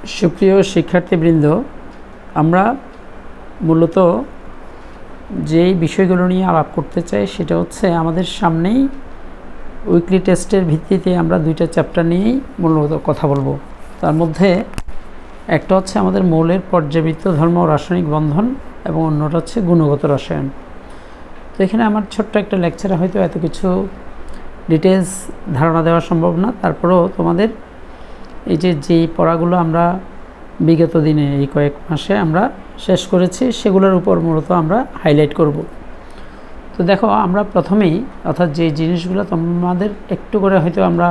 সুপ্রিয় শিক্ষার্থীবৃন্দ, আমরা মূলত যেই বিষয়গুলো নিয়ে আলাপ করতে চাই সেটা হচ্ছে আমাদের সামনেই উইকলি টেস্টের ভিত্তিতে আমরা দুইটা চ্যাপ্টার নিয়েই মূলত কথা বলবো। তার মধ্যে একটা হচ্ছে আমাদের মৌলের পর্যাবৃত্ত ধর্ম ও রাসায়নিক বন্ধন এবং অন্যটা হচ্ছে গুণগত রসায়ন। তো এখানে আমার ছোট্ট একটা লেকচারে হয়তো এত কিছু ডিটেলস ধারণা দেওয়া সম্ভব না, তারপরেও তোমাদের এই যেই পড়াগুলো আমরা বিগত দিনে এই কয়েক মাসে আমরা শেষ করেছি সেগুলোর উপর মূলত আমরা হাইলাইট করব। তো দেখো, আমরা প্রথমেই অর্থাৎ যে জিনিসগুলো তোমাদের একটু করে হয়তো আমরা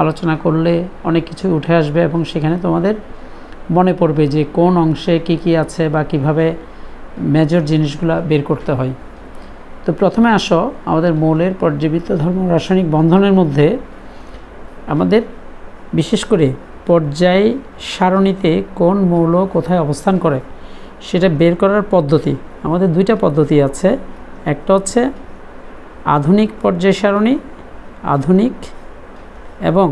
আলোচনা করলে অনেক কিছু উঠে আসবে এবং সেখানে তোমাদের মনে পড়বে যে কোন অংশে কি আছে বা কিভাবে মেজর জিনিসগুলো বের করতে হয়। তো প্রথমে আসো, আমাদের মৌলের পর্যাবৃত্ত ধর্ম রাসায়নিক বন্ধনের মধ্যে আমাদের বিশেষ করে পর্যায় সারণীতে কোন মৌল কোথায় অবস্থান করে সেটা বের করার পদ্ধতি। আমাদের দুইটা পদ্ধতি আছে, একটা হচ্ছে আধুনিক পর্যায় সারণী, আধুনিক, এবং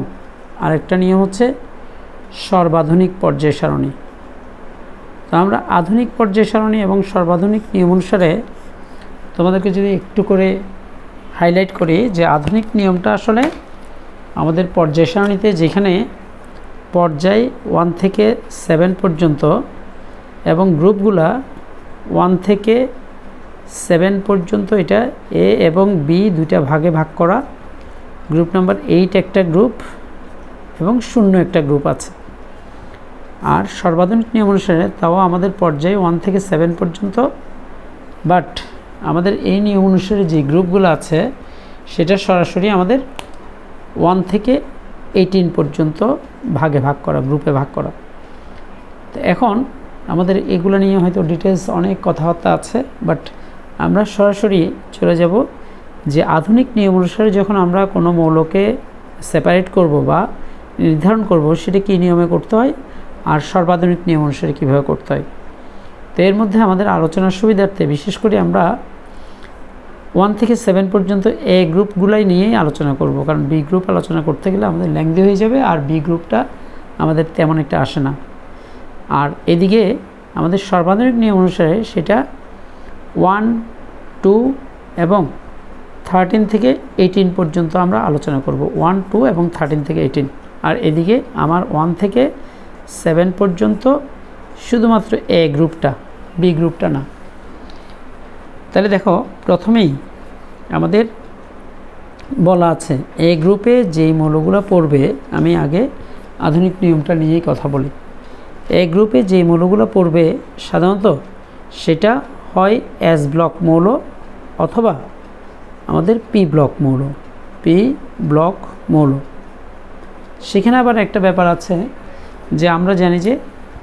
আরেকটা নিয়ম হচ্ছে সর্বাধুনিক পর্যায় সারণী। তো আমরা আধুনিক পর্যায় সারণী এবং সর্বাধুনিক নিয়ম অনুসারে তোমাদেরকে যদি একটু করে হাইলাইট করি যে আধুনিক নিয়মটা আসলে আমাদের পর্যায় সারণীতে যেখানে পর্যায় 1 থেকে 7 পর্যন্ত এবং গ্রুপগুলা 1 থেকে 7 পর্যন্ত, এটা এ এবং বি দুইটা ভাগে ভাগ করা, গ্রুপ নাম্বার 8 একটা গ্রুপ এবং 0 একটা গ্রুপ আছে। আর সর্বাধুনিক নিয়ম অনুসারে তাও আমাদের পর্যায়ে 1 থেকে 7 পর্যন্ত, বাট আমাদের এই নিয়ম অনুসারে যে গ্রুপগুলো আছে সেটা সরাসরি আমাদের 1 থেকে 18 পর্যন্ত ভাগে ভাগ করা, গ্রুপে ভাগ করা। তো এখন আমাদের এগুলো নিয়ে হয়তো ডিটেলস অনেক কথাবার্তা আছে, বাট আমরা সরাসরি চলে যাব যে আধুনিক নিয়ম অনুসারে যখন আমরা কোনো মৌলকে সেপারেট করব বা নির্ধারণ করব সেটা কী নিয়মে করতে হয় আর সর্বাধুনিক নিয়ম অনুসারে কীভাবে করতে হয়। তো এর মধ্যে আমাদের আলোচনার সুবিধার্থে বিশেষ করে আমরা 1 থেকে 7 পর্যন্ত এ গ্রুপগুলাই নিয়েই আলোচনা করব, কারণ বি গ্রুপ আলোচনা করতে গেলে আমাদের লেংদি হয়ে যাবে আর বি গ্রুপটা আমাদের তেমন একটা আসে না। আর এদিকে আমাদের সর্বাধুনিক নিয়ম অনুসারে সেটা 1, 2 এবং 13 থেকে 18 পর্যন্ত আমরা আলোচনা করব, 1, 2 এবং 13 থেকে 18। আর এদিকে আমার 1 থেকে 7 পর্যন্ত শুধুমাত্র এ গ্রুপটা, বি গ্রুপটা না। তাহলে দেখো, প্রথমেই আমাদের বলা আছে এ গ্রুপে যেই মৌলগুলো পড়বে, আমি আগে আধুনিক নিয়মটা নিয়েই কথা বলি। এ গ্রুপে যেই মৌলগুলো পড়বে সাধারণত সেটা হয় এস ব্লক মৌল অথবা আমাদের পি ব্লক মৌল, পি ব্লক মৌল। সেখানে আবার একটা ব্যাপার আছে যে আমরা জানি যে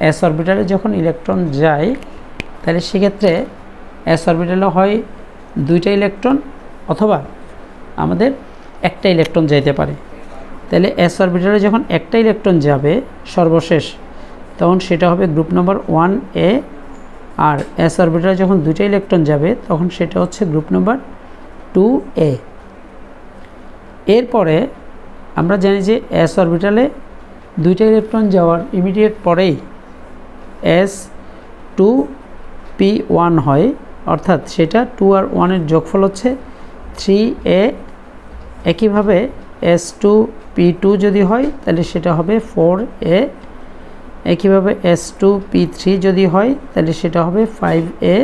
এস অরবিটালে যখন ইলেকট্রন যায় তাহলে সেক্ষেত্রে এস অরবিটালে হয় 2টা ইলেকট্রন অথবা আমাদের একটা ইলেকট্রন যাইতে পারে। তাহলে এস অরবিটালে যখন একটা ইলেকট্রন যাবে সর্বশেষ, তখন সেটা হবে গ্রুপ নাম্বার 1A, আর এস অরবিটালে যখন 2টা ইলেকট্রন যাবে তখন সেটা হচ্ছে গ্রুপ নাম্বার 2A। এরপরে আমরা জানি যে এস অরবিটালে 2টা ইলেকট্রন যাওয়ার ইমিডিয়েট পরেই S2P1 হয়, অর্থাৎ সেটা 2 আর 1 এর যোগফল হচ্ছে 3A। একইভাবে S2P2 যদি হয় তাহলে সেটা হবে 4A। একইভাবে S2P3 যদি হয় তাহলে সেটা হবে 5A।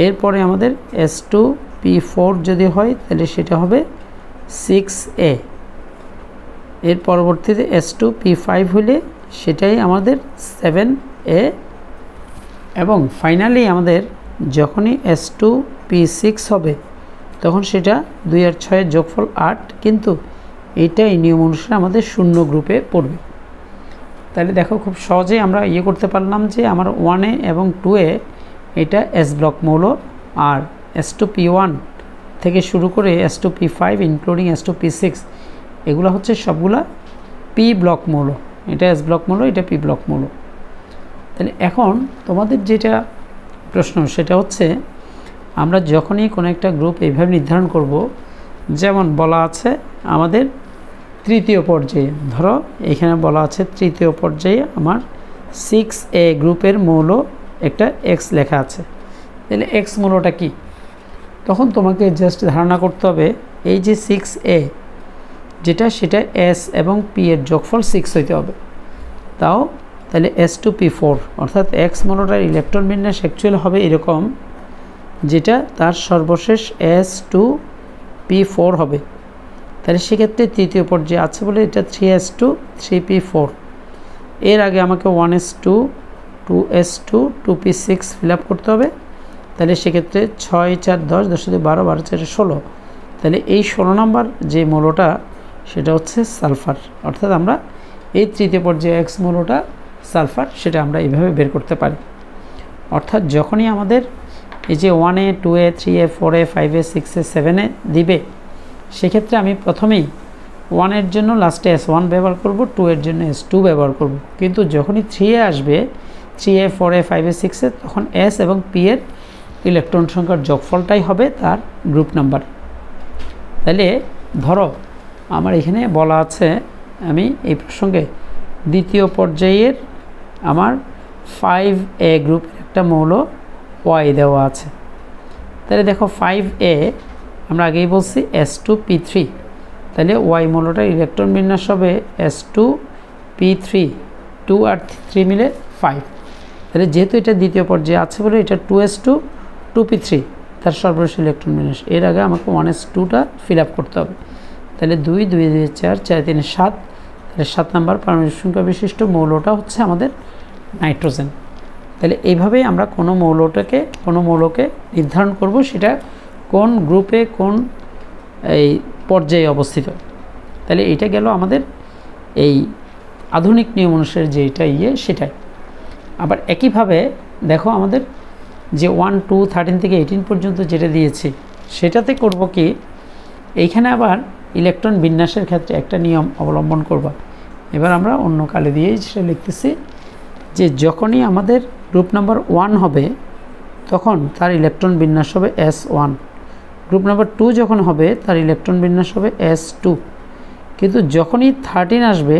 এরপরে আমাদের S2P4 যদি হয় তাহলে সেটা হবে 6A। এর পরবর্তীতে S2P5 হলে সেটাই আমাদের 7A। এবং ফাইনালি আমাদের যখনই S2P6 হবে তখন সেটা 2 আর 6 এর যোগফল 8, কিন্তু এইটাই নিয়ম অনুসারে আমাদের 0 গ্রুপে পড়বে। তাহলে দেখো, খুব সহজেই আমরা করতে পারলাম যে আমার 1A এবং 2A এটা এস ব্লক মৌল, আর S2P1 থেকে শুরু করে S2P5 ইনক্লুডিং S2P6 এগুলো হচ্ছে সবগুলা পি ব্লক মৌল। এটা এস ব্লক মৌল, এটা পি ব্লক মৌল। তাহলে এখন তোমাদের যেটা প্রশ্ন সেটা হচ্ছে আমরা যখনই কোনো একটা গ্রুপ এইভাবে নির্ধারণ করব, যেমন বলা আছে আমাদের তৃতীয় পর্যায়ে, ধরো এখানে বলা আছে তৃতীয় পর্যায়ে আমার 6A গ্রুপের মৌল একটা X লেখা আছে, তাহলে X মৌলটা কি? তখন তোমাকে জাস্ট ধারণা করতে হবে এই যে 6A যেটা, সেটা S এবং P এর যোগফল 6 হইতে হবে। তাহলে S2P4 অর্থাৎ X মৌলটার ইলেকট্রন বিন্যাস অ্যাকচুয়াল হবে এরকম, যেটা তার সর্বশেষ S2P4 হবে। তাহলে সেক্ষেত্রে তৃতীয় পর্যায়ে আছে বলে এটা 3S2 3P4। এর আগে আমাকে 1S2 2S2 2P6 fill up করতে হবে। তাহলে সেক্ষেত্রে 6 4 10 10 12 12 4 16। তাহলে এই 16 নম্বর যে মৌলটা সেটা হচ্ছে সালফার, অর্থাৎ আমরা এই তৃতীয় পর্যায়ে X মৌলটা সালফার, সেটা আমরা এইভাবে বের করতে পারি। অর্থাৎ যখনই আমাদের এই যে 1A 2A 3A 4A 5A 6A 7A দিবে, সেক্ষেত্রে আমি প্রথমেই 1 এর জন্য লাস্টে S1 ব্যবহার করব, 2 এর জন্য S2 ব্যবহার করব। কিন্তু যখনই 3A আসবে, 3A 4A 5A 6A, তখন S এবং P এর ইলেকট্রন সংখ্যার যোগফলটাই হবে তার গ্রুপ নাম্বার। তাহলে ধরো আমার এখানে বলা আছে, আমি এই প্রসঙ্গে দ্বিতীয় পর্যায়ের আমার 5A গ্রুপের একটা মৌল Y দেওয়া আছে। তাহলে দেখো 5A আমরা আগেই বলছি S2P3, তাহলে Y মৌলটার ইলেকট্রন বিন্যাস হবে S2P3, 2 আর 3 মিলে 5। তাহলে যেহেতু এটা দ্বিতীয় পর্যায়ে আছে বলে এটা 2S2 2P3 তার সর্বশেষ ইলেকট্রন বিন্যাস। এর আগে আমাকে 1S2টা ফিল আপ করতে হবে। তাহলে 2 2 2 4 4 3 7, তাহলে 7 নম্বর পারমাণবিক সংখ্যা বিশিষ্ট মৌলটা হচ্ছে আমাদের নাইট্রোজেন। তাহলে এইভাবেই আমরা কোনো মৌলকে নির্ধারণ করব সেটা কোন গ্রুপে কোন এই পর্যায়ে অবস্থিত। তাহলে এটা গেল আমাদের এই আধুনিক নিয়ম অনুসারে যেটা সেটাই। আবার একইভাবে দেখো আমাদের যে 1 2 13 থেকে 18 পর্যন্ত যেটা দিয়েছি, সেটাতে করব কি, এইখানে আবার ইলেকট্রন বিন্যাসের ক্ষেত্রে একটা নিয়ম অবলম্বন করব। এবার আমরা অন্য কালে দিয়েই সেটা লিখতেছি যে যখনই আমাদের গ্রুপ নাম্বার 1 হবে তখন তার ইলেকট্রন বিন্যাস হবে S1, গ্রুপ নাম্বার 2 যখন হবে তার ইলেকট্রন বিন্যাস হবে S2। কিন্তু যখনই 13 আসবে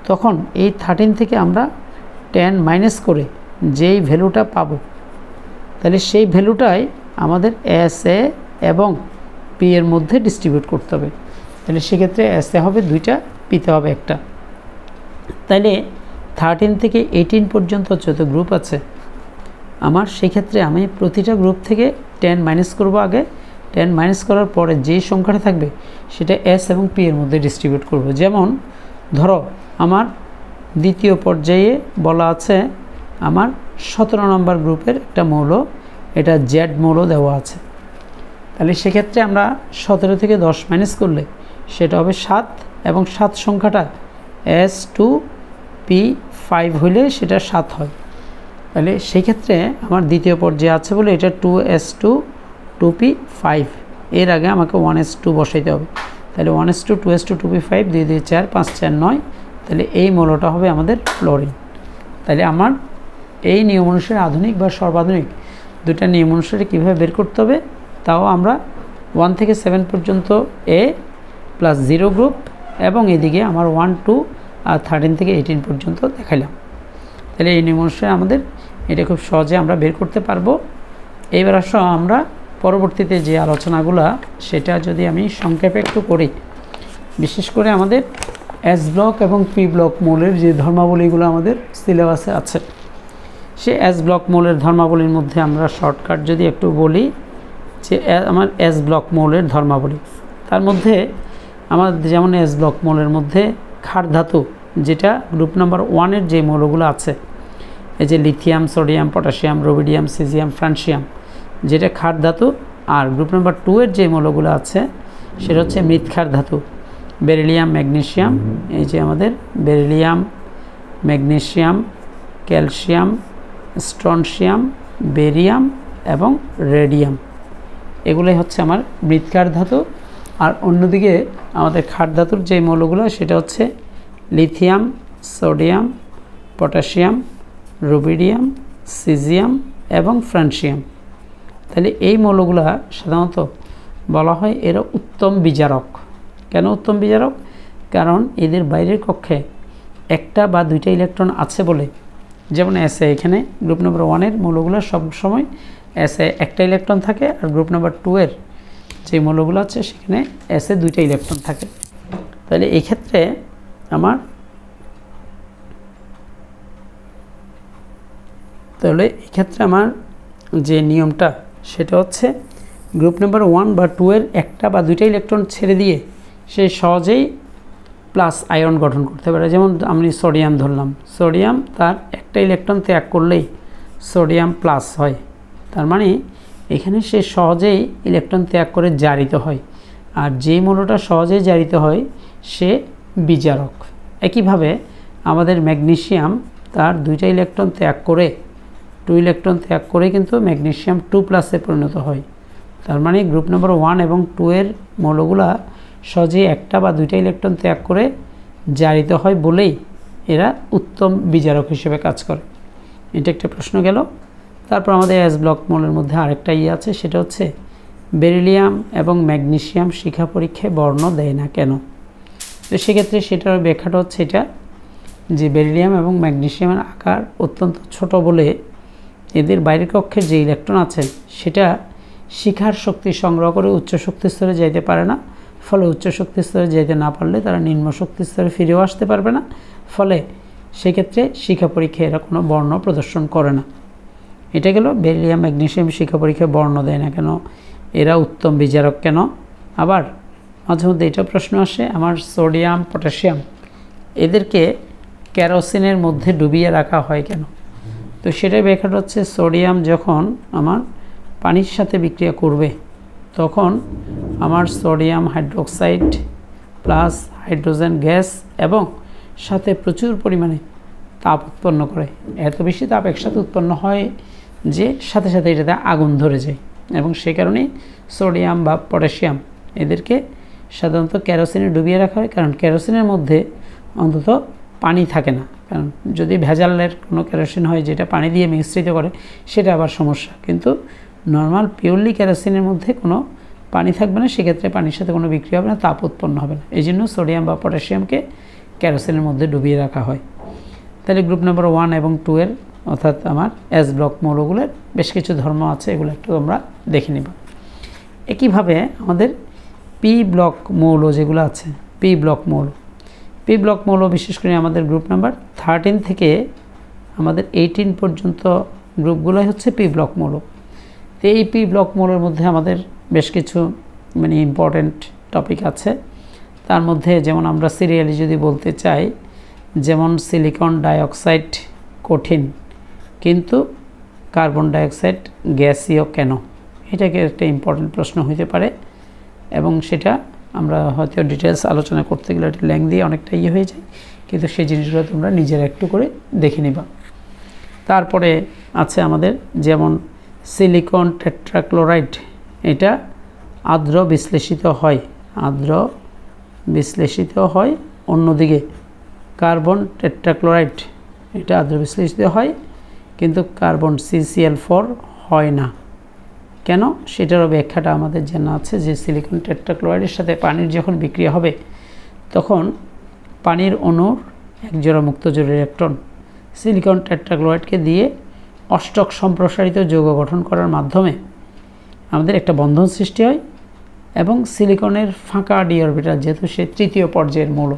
তখন এই 13 থেকে আমরা 10 মাইনাস করে যেই ভ্যালুটা পাবো, তাহলে সেই ভ্যালুটাই আমাদের SA এবং P এর মধ্যে ডিস্ট্রিবিউট করতে হবে। তাহলে সেক্ষেত্রে SA হবে 2টা, Pতে হবে 1টা। তাহলে 13 থেকে 18 পর্যন্ত যত গ্রুপ আছে আমার, সেক্ষেত্রে আমি প্রতিটা গ্রুপ থেকে 10 মাইনাস করব। আগে 10 মাইনাস করার পরে যেই সংখ্যাটা থাকবে সেটা S এবং P এর মধ্যে ডিস্ট্রিবিউট করব। যেমন ধরো আমার দ্বিতীয় পর্যায়ে বলা আছে আমার 17 নম্বর গ্রুপের একটা মৌল, এটা Z মৌল দেওয়া আছে। তাহলে সেক্ষেত্রে আমরা 17 থেকে 10 মাইনাস করলে সেটা হবে 7, এবং 7 সংখ্যাটা S2P5 হইলে সেটা 7 হয়। তাহলে সেক্ষেত্রে আমার দ্বিতীয় পর্যায়ে আছে বলে এটা 2S2 2P5, এর আগে আমাকে 1S2 বসাইতে হবে। তাহলে 1S2 2S2 2P5 2 2 4 5 4 9, তাহলে এই মৌলটা হবে আমাদের ফ্লোরিন। তাহলে আমার এই নিয়ম অনুসারে আধুনিক বা সর্বাধুনিক দুটা নিয়ম অনুসারে কীভাবে বের করতে হবে, তাও আমরা 1 থেকে 7 পর্যন্ত A প্লাস 0 গ্রুপ, এবং এদিকে আমার 1 2 আর 13 থেকে 18 পর্যন্ত দেখাইলাম। তাহলে এই নিয়ম অনুসারে আমাদের এটা খুব সহজে আমরা বের করতে পারবো। এইবার আসো আমরা পরবর্তীতে যে আলোচনাগুলো সেটা যদি আমি সংক্ষেপে একটু করি, বিশেষ করে আমাদের S ব্লক এবং P ব্লক মৌলের যে ধর্মাবলীগুলো আমাদের সিলেবাসে আছে, সে S ব্লক মৌলের ধর্মাবলীর মধ্যে আমরা শর্টকাট যদি একটু বলি যে আমার S ব্লক মৌলের ধর্মাবলী, তার মধ্যে আমাদের যেমন S ব্লক মৌলের মধ্যে ক্ষার ধাতু, যেটা গ্রুপ নাম্বার 1 এর যে মৌলগুলো আছে, এই যে lithium sodium potassium rubidium caesium francium, যেটা ক্ষার ধাতু। আর গ্রুপ নাম্বার 2 এর যে মৌলগুলো আছে সেটা হচ্ছে মৃৎক্ষার ধাতু, বেরিলিয়াম ম্যাগনেসিয়াম, এই যে আমাদের beryllium magnesium calcium strontium barium এবং রেডিয়াম, এগুলোই হচ্ছে আমার মৃৎক্ষার ধাতু। আর অন্যদিকে আমাদের ক্ষার ধাতুর যে মৌলগুলো সেটা হচ্ছে lithium sodium potassium rubidium caesium এবং ফ্রান্সিয়াম। তাহলে এই মৌলগুলো সাধারণত বলা হয় এরা উত্তম বিজারক। কেন উত্তম বিজারক? কারণ এদের বাইরের কক্ষে একটা বা দুইটা ইলেকট্রন আছে বলে, যেমন এসে এখানে গ্রুপ নাম্বার 1-এর মৌলগুলো সবসময় এসে একটা ইলেকট্রন থাকে, আর গ্রুপ নাম্বার 2-এর যে মৌলগুলো আছে সেখানে এসে দুইটা ইলেকট্রন থাকে। তাহলে এই ক্ষেত্রে আমার যে নিয়মটা সেটা হচ্ছে গ্রুপ নাম্বার 1 বা 2-এর একটা বা দুইটা ইলেকট্রন ছেড়ে দিয়ে সে সহজেই প্লাস আয়ন গঠন করতে পারে। যেমন আমি সোডিয়াম ধরলাম, সোডিয়াম তার একটা ইলেকট্রন ত্যাগ করলেই সোডিয়াম প্লাস হয়, তার মানে এখানে সে সহজেই ইলেকট্রন ত্যাগ করে জারিত হয়, আর যে মৌলটা সহজেই জারিত হয় সে বিজারক। একইভাবে আমাদের ম্যাগনেসিয়াম তার দুইটা ইলেকট্রন ত্যাগ করে 2 ইলেকট্রন ত্যাগ করে কিন্তু ম্যাগনেসিয়াম 2+ পরিণত হয়। তার মানে গ্রুপ নাম্বার 1 এবং 2-এর মৌলগুলা সহজেই একটা বা দুইটা ইলেকট্রন ত্যাগ করে জারিত হয় বলেই এরা উত্তম বিজারক হিসেবে কাজ করে। এটা একটা প্রশ্ন গেল। তারপর আমাদের এস ব্লক মৌলের মধ্যে আরেকটা আছে, সেটা হচ্ছে বেরিলিয়াম এবং ম্যাগনেসিয়াম শিখা পরীক্ষায় বর্ণ দেয় না কেন। তো সেক্ষেত্রে সেটার ব্যাখ্যাটা হচ্ছে এটা যে বেরিলিয়াম এবং ম্যাগনেসিয়ামের আকার অত্যন্ত ছোট বলে এদের বাইরের কক্ষের যে ইলেকট্রন আছে সেটা শিখার শক্তি সংগ্রহ করে উচ্চ শক্তি স্তরে যাইতে পারে না। ফলে উচ্চ শক্তি স্তরে যাইতে না পারলে তারা নিম্ন শক্তি স্তরে ফিরেও আসতে পারবে না। ফলে সেক্ষেত্রে শিখা পরীক্ষায় এরা কোনো বর্ণ প্রদর্শন করে না। এটা গেল বেরিলিয়াম ম্যাগনেসিয়াম শিখা পরীক্ষায় বর্ণ দেয় না কেন, এরা উত্তম বিজারক কেন। আবার মাঝে মধ্যে এটা প্রশ্ন আসে, আমার সোডিয়াম পটাশিয়াম এদেরকে কেরোসিনের মধ্যে ডুবিয়ে রাখা হয় কেন। তো সেটাই ব্যাখ্যাটা হচ্ছে সোডিয়াম যখন আমার পানির সাথে বিক্রিয়া করবে তখন আমার sodium hydroxide plus hydrogen gas এবং সাথে প্রচুর পরিমাণে তাপ উৎপন্ন করে। এত বেশি তাপ একসাথে উৎপন্ন হয় যে সাথে সাথে এটাতে আগুন ধরে যায়, এবং সে কারণেই সোডিয়াম বা পটাশিয়াম এদেরকে সাধারণত কেরোসিনে ডুবিয়ে রাখা হয়, কারণ কেরোসিনের মধ্যে অন্তত পানি থাকে না। কারণ যদি ভেজালের কোনো কেরোসিন হয় যেটা পানি দিয়ে মিশ্রিত করে সেটা আবার সমস্যা, কিন্তু নর্মাল পিওরলি কেরোসিনের মধ্যে কোনো পানি থাকবে না, সেক্ষেত্রে পানির সাথে কোনো বিক্রিয়া হবে না, তাপ উৎপন্ন হবে না। এই জন্য সোডিয়াম বা পটাশিয়ামকে কেরোসিনের মধ্যে ডুবিয়ে রাখা হয়। তাহলে গ্রুপ নাম্বার 1 এবং 2-এর অর্থাৎ আমার এস ব্লক মৌলগুলোর বেশ কিছু ধর্ম আছে, এগুলো একটু আমরা দেখে নিব। একইভাবে আমাদের পি ব্লক মৌল যেগুলো আছে, পি ব্লক মৌল বিশেষ করে আমাদের গ্রুপ নাম্বার 13 থেকে আমাদের 18 পর্যন্ত গ্রুপগুলোই হচ্ছে পি ব্লক মৌল। তো এই পি ব্লক মৌলের মধ্যে আমাদের বেশ কিছু ইম্পর্টেন্ট টপিক আছে। তার মধ্যে যেমন আমরা সিরিয়ালি যদি বলতে চাই, যেমন সিলিকন ডাইঅক্সাইড কঠিন কিন্তু কার্বন ডাইঅক্সাইড গ্যাসীয় কেন, এটাকে একটা ইম্পর্টেন্ট প্রশ্ন হতে পারে, এবং সেটা আমরা হয়তো ডিটেলস আলোচনা করতে গেলে একটা ল্যাং দিয়ে অনেকটা হয়ে যায়, কিন্তু সেই জিনিসগুলো তোমরা নিজেরা একটু করে দেখে নিবা। তারপরে আছে আমাদের যেমন সিলিকন টেট্রাক্লোরাইড, এটা আর্দ্র বিশ্লেষিত হয়, অন্যদিকে কার্বন টেট্রাক্লোরাইড এটা আর্দ্র বিশ্লেষিত হয় কিন্তু কার্বন CCl4 হয় না কেন, সেটারও ব্যাখ্যাটা আমাদের জানা আছে যে সিলিকন টেট্রাক্লোরাইডের সাথে পানির যখন বিক্রিয়া হবে তখন পানির অণুর একজোড়া মুক্তজোড় ইলেকট্রন সিলিকন টেট্রাক্লোরাইডকে দিয়ে অষ্টক সম্প্রসারিত যৌগ গঠন করার মাধ্যমে আমাদের একটা বন্ধন সৃষ্টি হয়, এবং সিলিকনের ফাঁকা ডি অরবিটাল, যেহেতু সে তৃতীয় পর্যায়ের মৌল,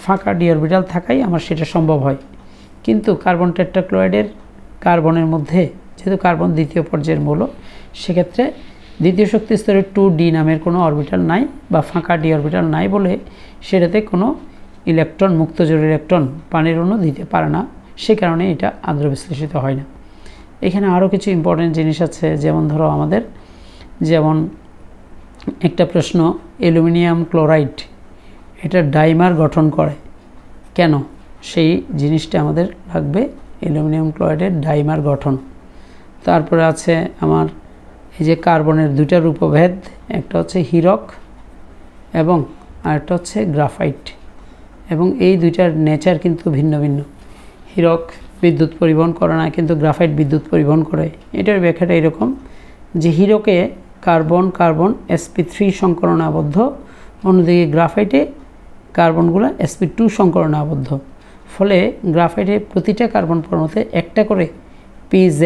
ফাঁকা ডি অরবিটাল থাকাই আমার সেটা সম্ভব হয়। কিন্তু কার্বন টেট্রাক্লোরাইডের কার্বনের মধ্যে যেহেতু কার্বন দ্বিতীয় পর্যায়ের মৌল, সেক্ষেত্রে দ্বিতীয় শক্তি স্তরে 2d নামের কোনো অরবিটাল নাই বা ফাঁকা ডি অরবিটাল নাই বলে সেটাতে কোনো ইলেকট্রন মুক্তজোড় ইলেকট্রন পানির অণু দিতে পারে না, সে কারণে এটা আর্দ্র বিশ্লেষিত হয় না। এখানে আরও কিছু ইম্পর্টেন্ট জিনিস আছে, যেমন ধরো আমাদের যেমন একটা প্রশ্ন, অ্যালুমিনিয়াম ক্লোরাইড এটা ডাইমার গঠন করে কেন, সেই জিনিসটা আমাদের লাগবে, অ্যালুমিনিয়াম ক্লোরাইডের ডাইমার গঠন। তারপরে আছে আমার এই যে কার্বনের দুইটা রূপভেদ, একটা হচ্ছে হীরক এবং আরেকটা হচ্ছে গ্রাফাইট, এবং এই দুইটার নেচার কিন্তু ভিন্ন ভিন্ন। হীরক বিদ্যুৎ পরিবহন করে না কিন্তু গ্রাফাইট বিদ্যুৎ পরিবহন করে। এটার ব্যাখ্যাটা এরকম যে হীরকে কার্বন sp3 সংকরণে আবদ্ধ, অন্যদিকে গ্রাফাইটে কার্বনগুলো sp2 সংকরণে আবদ্ধ। ফলে গ্রাফাইটে প্রতিটা কার্বন পরমাণুতে একটা করে pz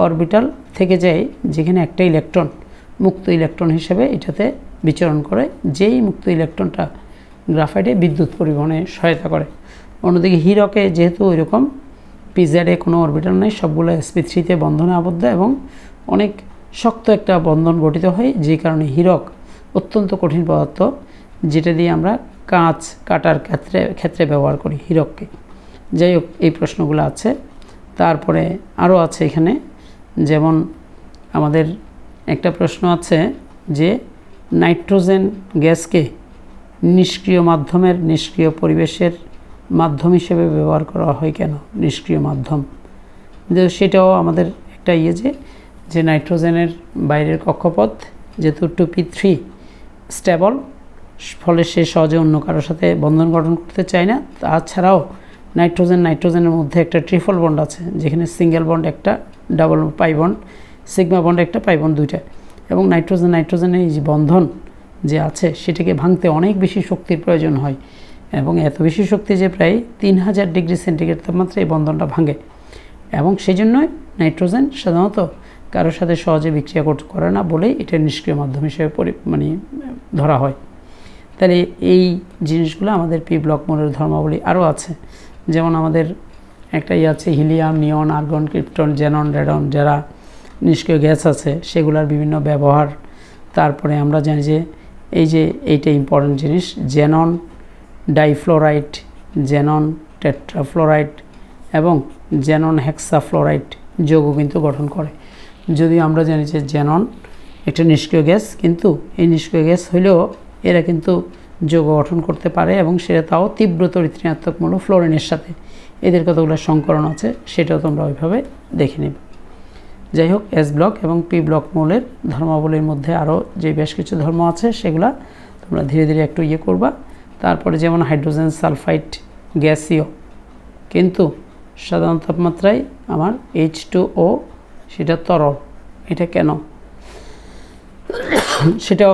অরবিটাল থেকে যায়, যেখানে একটা ইলেকট্রন মুক্ত ইলেকট্রন হিসেবে এটাতে বিচরণ করে, যেই মুক্ত ইলেকট্রনটা গ্রাফাইটে বিদ্যুৎ পরিবহনে সহায়তা করে। অন্যদিকে হীরকে যেহেতু ওইরকম পিজেডে কোনো অরবিটাল নেই, সবগুলো sp3তে বন্ধনে আবদ্ধ এবং অনেক শক্ত একটা বন্ধন গঠিত হয়, যে কারণে হীরক অত্যন্ত কঠিন পদার্থ, যেটা দিয়ে আমরা কাঁচ কাটার ক্ষেত্রে ব্যবহার করি হীরককে। যাই হোক, এই প্রশ্নগুলো আছে। তারপরে আরও আছে এখানে, যেমন আমাদের একটা প্রশ্ন আছে যে নাইট্রোজেন গ্যাসকে নিষ্ক্রিয় মাধ্যমের নিষ্ক্রিয় পরিবেশের মাধ্যম হিসেবে ব্যবহার করা হয় কেন? নিষ্ক্রিয় মাধ্যম, সেটাও আমাদের একটা যে নাইট্রোজেনের বাইরের কক্ষপথ যেহেতু 2p3 স্টেবল, ফলে সে সহজে অন্য কারোর সাথে বন্ধন গঠন করতে চায় না। তাছাড়াও নাইট্রোজেনের মধ্যে একটা ট্রিপল বন্ড আছে, যেখানে সিঙ্গেল বন্ড একটা, double pi bond, sigma bond একটা, পাই বন্ড দুইটা। এবং নাইট্রোজেনের এই যে বন্ধন যে আছে সেটাকে ভাঙতে অনেক বেশি শক্তির প্রয়োজন হয়, এবং এত বেশি শক্তি যে প্রায় 3000 ডিগ্রি সেন্টিগ্রেড তাপমাত্রায় এই বন্ধনটা ভাঙে। এবং সেই জন্যই নাইট্রোজেন সাধারণত কারোর সাথে সহজে বিক্রিয়া করে না বলেই এটা নিষ্ক্রিয় মাধ্যম হিসেবে ধরা হয়। তাহলে এই জিনিসগুলো আমাদের পি ব্লক মৌলের ধর্মাবলী আরও আছে। যেমন আমাদের একটা আছে হিলিয়াম, নিয়ন, আর্গন, ক্রিপ্টন, জেনন, রেডন, যারা নিষ্ক্রিয় গ্যাস আছে সেগুলোর বিভিন্ন ব্যবহার। তারপরে আমরা জানি যে এইটা ইম্পর্টেন্ট জিনিস, জেনন ডাইফ্লোরাইড, জেনন টেট্রাফ্লোরাইড এবং জেনন হেক্সাফ্লোরাইড যৌগ কিন্তু গঠন করে। যদিও আমরা জানি যে জেনন একটা নিষ্ক্রিয় গ্যাস, কিন্তু এই নিষ্ক্রিয় গ্যাস হলেও এরা কিন্তু যৌগ গঠন করতে পারে, এবং সেটা তাও তীব্র তড়িৎ-ঋণাত্মক মূল্য ফ্লোরিনের সাথে। এদের কতগুলো সংকরণ আছে সেটাও তোমরা ওইভাবে দেখে নেবে। যাই হোক, এস ব্লক এবং পি ব্লক মৌলের ধর্মাবলীর মধ্যে আরও যে বেশ কিছু ধর্ম আছে সেগুলা তোমরা ধীরে ধীরে একটু করবা। তারপরে যেমন হাইড্রোজেন সালফাইড গ্যাসীয়, কিন্তু সাধারণ তাপমাত্রায় আমার H2O সেটা তরল। এটা কেন? সেটা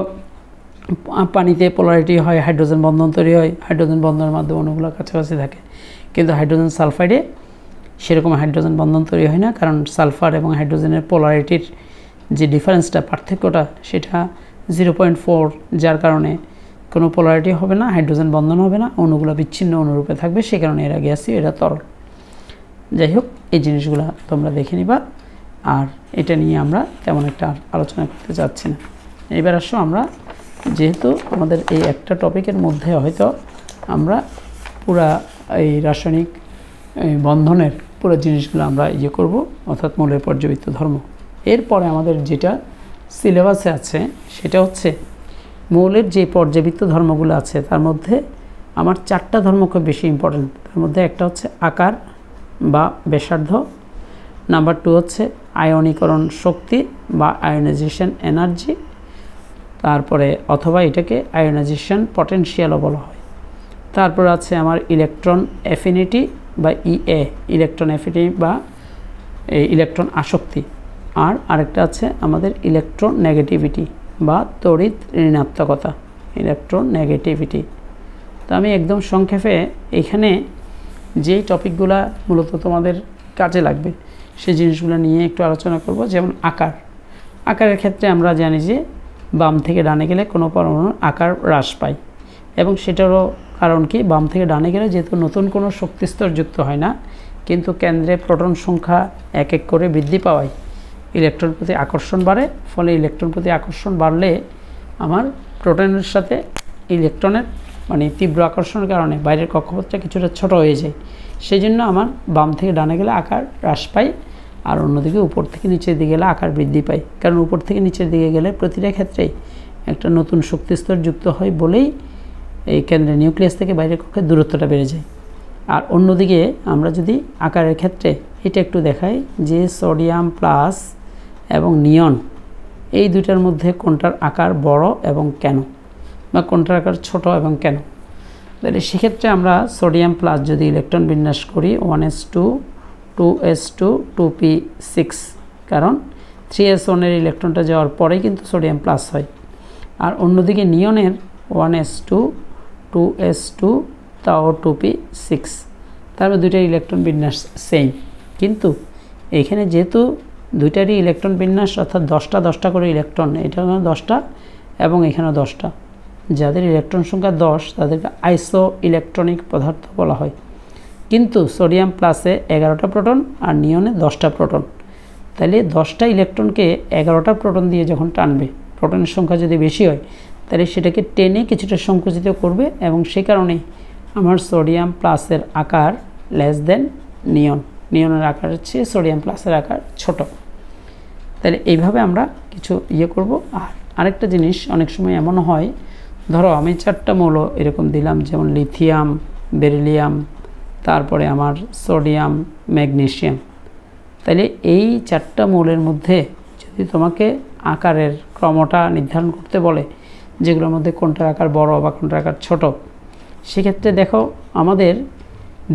পানিতে পোলারিটি হয়, হাইড্রোজেন বন্ধন তৈরি হয়, হাইড্রোজেন বন্ধনের মাধ্যমে অণুগুলো কাছাকাছি থাকে। কিন্তু হাইড্রোজেন সালফাইডে সেরকম হাইড্রোজেন বন্ধন তৈরি হয় না, কারণ সালফার এবং হাইড্রোজেনের পোলারিটির যে ডিফারেন্সটা, পার্থক্যটা, সেটা 0.4, যার কারণে কোনো পোলারিটি হবে না, হাইড্রোজেন বন্ধন হবে না, অণুগুলো বিচ্ছিন্ন অনুরূপে থাকবে, সে কারণে এরা গ্যাসীয়, এরা তরল। যাই হোক, এই জিনিসগুলো তোমরা দেখে নিবা, আর এটা নিয়ে আমরা তেমন একটা আলোচনা করতে চাচ্ছি না। এবার আসো আমরা, যেহেতু আমাদের এই একটা টপিকের মধ্যে হয়তো আমরা পুরা এই রাসায়নিক বন্ধনের পুরো জিনিসগুলো আমরা করব, অর্থাৎ মৌলের পর্যাবৃত্ত ধর্ম। এরপরে আমাদের যেটা সিলেবাসে আছে সেটা হচ্ছে মৌলের যে পর্যাবৃত্ত ধর্মগুলো আছে তার মধ্যে আমার 4টা ধর্ম খুব বেশি ইম্পর্টেন্ট। তার মধ্যে একটা হচ্ছে আকার বা ব্যাসার্ধ, নাম্বার 2 হচ্ছে আয়নীকরণ শক্তি বা আয়োনাইজেশন এনার্জি, তারপরে অথবা এটাকে আয়োনাইজেশন পটেনশিয়ালও বলা হয়। তারপর আছে আমার ইলেকট্রন অ্যাফিনিটি বা ইএ, ইলেকট্রন অ্যাফিনিটি বা ইলেকট্রন আসক্তি। আর আরেকটা আছে আমাদের ইলেকট্রন নেগেটিভিটি বা তড়িৎ ঋণাত্মকতা, ইলেকট্রন নেগেটিভিটি। তো আমি একদম সংক্ষেপে এখানে যেই টপিকগুলো মূলত তোমাদের কাজে লাগবে সেই জিনিসগুলো নিয়ে একটু আলোচনা করব। যেমন আকারের ক্ষেত্রে আমরা জানি যে বাম থেকে ডানে গেলে কোনো পরমাণুর আকার হ্রাস পায়, এবং সেটারও কারণ কি, বাম থেকে ডানে গেলে যেহেতু নতুন কোনো শক্তিস্তর যুক্ত হয় না, কিন্তু কেন্দ্রে প্রোটন সংখ্যা এক এক করে বৃদ্ধি পাওয়ায় ইলেকট্রন প্রতি আকর্ষণ বাড়ে। ফলে ইলেকট্রন প্রতি আকর্ষণ বাড়লে আমার প্রোটনের সাথে ইলেকট্রনের তীব্র আকর্ষণের কারণে বাইরের কক্ষপথটা কিছুটা ছোট হয়ে যায়। সেই জন্য আমার বাম থেকে ডানে গেলে আকার হ্রাস পায়, আর অন্যদিকে উপর থেকে নিচের দিকে গেলে আকার বৃদ্ধি পায়। কারণ উপর থেকে নিচের দিকে গেলে প্রতিটা ক্ষেত্রেই একটা নতুন শক্তিস্তর যুক্ত হয় বলেই এই কেন্দ্রের নিউক্লিয়াস থেকে বাইরের কক্ষের দূরত্বটা বেড়ে যায়। আর অন্যদিকে আমরা যদি আকারের ক্ষেত্রে এটা একটু দেখাই যে সোডিয়াম প্লাস এবং নিয়ন, এই দুইটার মধ্যে কোনটার আকার বড় এবং কেন, বা কোনটার আকার ছোট এবং কেন। তাহলে সেক্ষেত্রে আমরা সোডিয়াম প্লাস যদি ইলেকট্রন বিন্যাস করি 1s2 2s2 2p6, কারণ 3s1 ইলেকট্রনটা যাওয়ার পরেই কিন্তু সোডিয়াম প্লাস হয়। আর অন্যদিকে নিয়নের 1s2 2s2 তাও 2p6, তারপর দুইটার ইলেকট্রন বিন্যাস সেম, কিন্তু এখানে যেহেতু দুইটারই ইলেকট্রন বিন্যাস অর্থাৎ 10টা 10টা করে ইলেকট্রন, এটা 10টা এবং এখানেও 10টা, যাদের ইলেকট্রন সংখ্যা 10 তাদেরকে আইসো ইলেকট্রনিক পদার্থ বলা হয়। কিন্তু সোডিয়াম প্লাসে 11টা প্রোটন আর নিয়নে 10টা প্রোটন, তাহলে 10টা ইলেকট্রনকে 11টা প্রোটন দিয়ে যখন টানবে, প্রোটনের সংখ্যা যদি বেশি হয় তাহলে সেটাকে টেনে কিছুটা সংকুচিত করবে, এবং সেই কারণেই আমার সোডিয়াম প্লাসের আকার লেস দেন নিয়নের আকারের চেয়ে সোডিয়াম প্লাসের আকার ছোট। তাহলে এইভাবে আমরা কিছু করব। আর আরেকটা জিনিস, অনেক সময় এমন হয়, ধরো আমি 4টা মৌল এরকম দিলাম, যেমন লিথিয়াম, বেরিলিয়াম, তারপরে আমার সোডিয়াম, ম্যাগনেসিয়াম। তাহলে এই 4টা মৌলের মধ্যে যদি তোমাকে আকারের ক্রমটা নির্ধারণ করতে বলে, যেগুলোর মধ্যে কোনটার আকার বড় বা কোনটার আকার ছোট, সেক্ষেত্রে দেখো আমাদের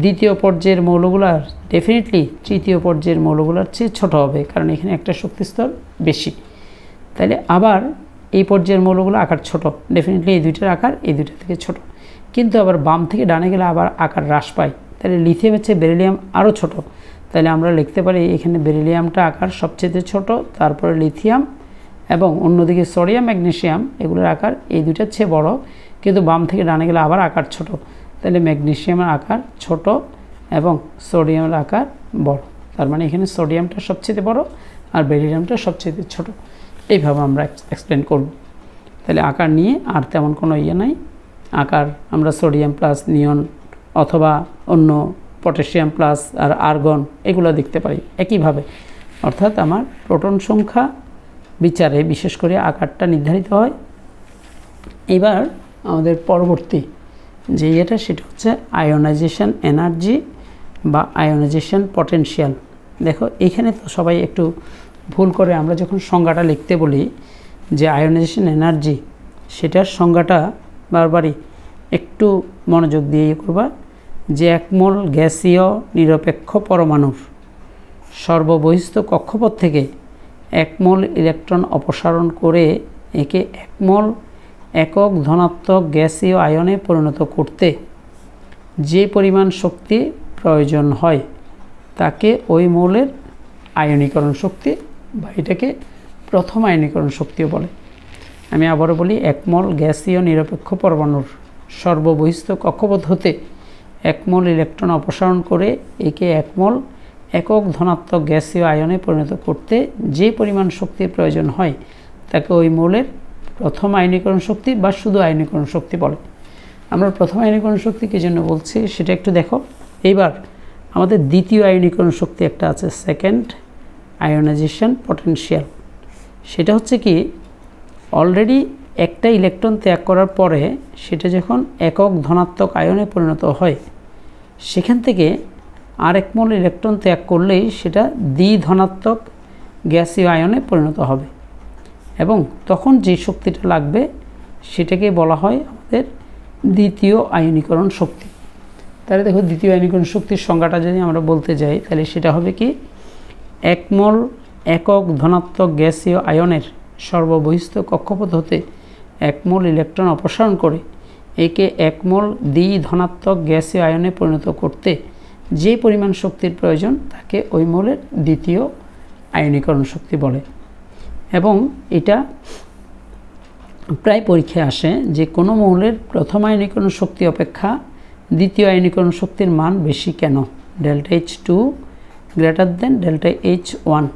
দ্বিতীয় পর্যায়ের মৌলগুলার ডেফিনেটলি তৃতীয় পর্যায়ের মৌলগুলার চেয়ে ছোট হবে, কারণ এখানে একটা শক্তিস্তর বেশি। তাহলে আবার এই পর্যায়ের মৌলগুলো আকার ছোট, ডেফিনেটলি এই দুইটার আকার এই দুইটা থেকে ছোট। কিন্তু আবার বাম থেকে ডানে গেলে আবার আকার হ্রাস পায়, তাহলে লিথিয়ামের চেয়ে বেরিলিয়াম আরও ছোট। তাহলে আমরা লিখতে পারি এখানে বেরিলিয়ামটা আকার সবচেয়ে ছোট, তারপরে লিথিয়াম, এবং অন্যদিকে সোডিয়াম, ম্যাগনেসিয়াম এগুলোর আকার এই দুইটার চেয়ে বড়, কিন্তু বাম থেকে ডানে গেলে আবার আকার ছোট। তাহলে ম্যাগনেসিয়ামের আকার ছোট এবং সোডিয়ামের আকার বড়, তার মানে এখানে সোডিয়ামটা সবচেয়ে বড় আর বেরিলিয়ামটা সবচেয়ে ছোট। এইভাবে আমরা এক্সপ্লেন করব। তাহলে আকার নিয়ে আর তেমন কোনো নাই, আকার আমরা সোডিয়াম প্লাস নিয়ন অথবা অন্য পটাশিয়াম প্লাস আর আর্গন এগুলো দেখতে পারি একইভাবে। অর্থাৎ আমার প্রোটন সংখ্যা বিচারে বিশেষ করে আকারটা নির্ধারিত হয়। এবার আমাদের পরবর্তী যে সেটা হচ্ছে আয়োনাইজেশন এনার্জি বা আয়োনাইজেশন পটেনশিয়াল। দেখো এখানে তো সবাই একটু ভুল করে, আমরা যখন সংজ্ঞাটা লিখতে বলি যে আয়োনাইজেশন এনার্জি, সেটার সংজ্ঞাটা বারবারই একটু মনোযোগ দিয়ে করবা, যে 1 মোল গ্যাসীয় নিরপেক্ষ পরমাণুর সর্ববহিস্থ কক্ষপথ থেকে 1 মোল ইলেকট্রন অপসারণ করে একে 1 মোল একক ধনাত্মক গ্যাসীয় আয়নে পরিণত করতে যে পরিমাণ শক্তি প্রয়োজন হয় তাকে ওই মৌলের আয়নীকরণ শক্তি বা এটাকে প্রথম আয়নীকরণ শক্তিও বলে। আমি আবারও বলি, 1 মোল গ্যাসীয় নিরপেক্ষ পরমাণুর সর্ববহিস্থ কক্ষপথ হতে 1 মোল ইলেকট্রন অপসারণ করে একে 1 মোল একক ধনাত্মক গ্যাসীয় আয়নে পরিণত করতে যে পরিমাণ শক্তির প্রয়োজন হয় তাকে ওই মৌলের প্রথম আয়নীকরণ শক্তি বা শুধু আয়নীকরণ শক্তি বলে। আমরা প্রথম আয়নীকরণ শক্তি কী জন্য বলছি সেটা একটু দেখো। এইবার আমাদের দ্বিতীয় আয়নীকরণ শক্তি একটা আছে, সেকেন্ড আয়োনাইজেশন পটেনশিয়াল। সেটা হচ্ছে কি, অলরেডি একটা ইলেকট্রন ত্যাগ করার পরে সেটা যখন একক ধনাত্মক আয়নে পরিণত হয়, সেখান থেকে আর 1 মোল ইলেকট্রন ত্যাগ করলেই সেটা দ্বিধনাত্মক গ্যাসীয় আয়নে পরিণত হবে, এবং তখন যে শক্তিটা লাগবে সেটাকে বলা হয় আমাদের দ্বিতীয় আয়নীকরণ শক্তি। তাহলে দেখো দ্বিতীয় আয়নীকরণ শক্তির সংজ্ঞাটা যদি আমরা বলতে যাই তাহলে সেটা হবে কি, 1 মোল একক ধনাত্মক গ্যাসীয় আয়নের সর্ববহিস্থ কক্ষপথ হতে 1 মোল ইলেকট্রন অপসারণ করে একে 1 মোল দ্বিধনাত্মক গ্যাসীয় আয়নে পরিণত করতে যে পরিমাণ শক্তির প্রয়োজন তাকে ওই মৌলের দ্বিতীয় আয়নীকরণ শক্তি বলে। এবং এটা প্রায় পরীক্ষায় আসে যে কোনো মৌলের প্রথম আয়নীকরণ শক্তি অপেক্ষা দ্বিতীয় আয়নীকরণ শক্তির মান বেশি কেন, ΔH2 গ্রেটার দেন ΔH1।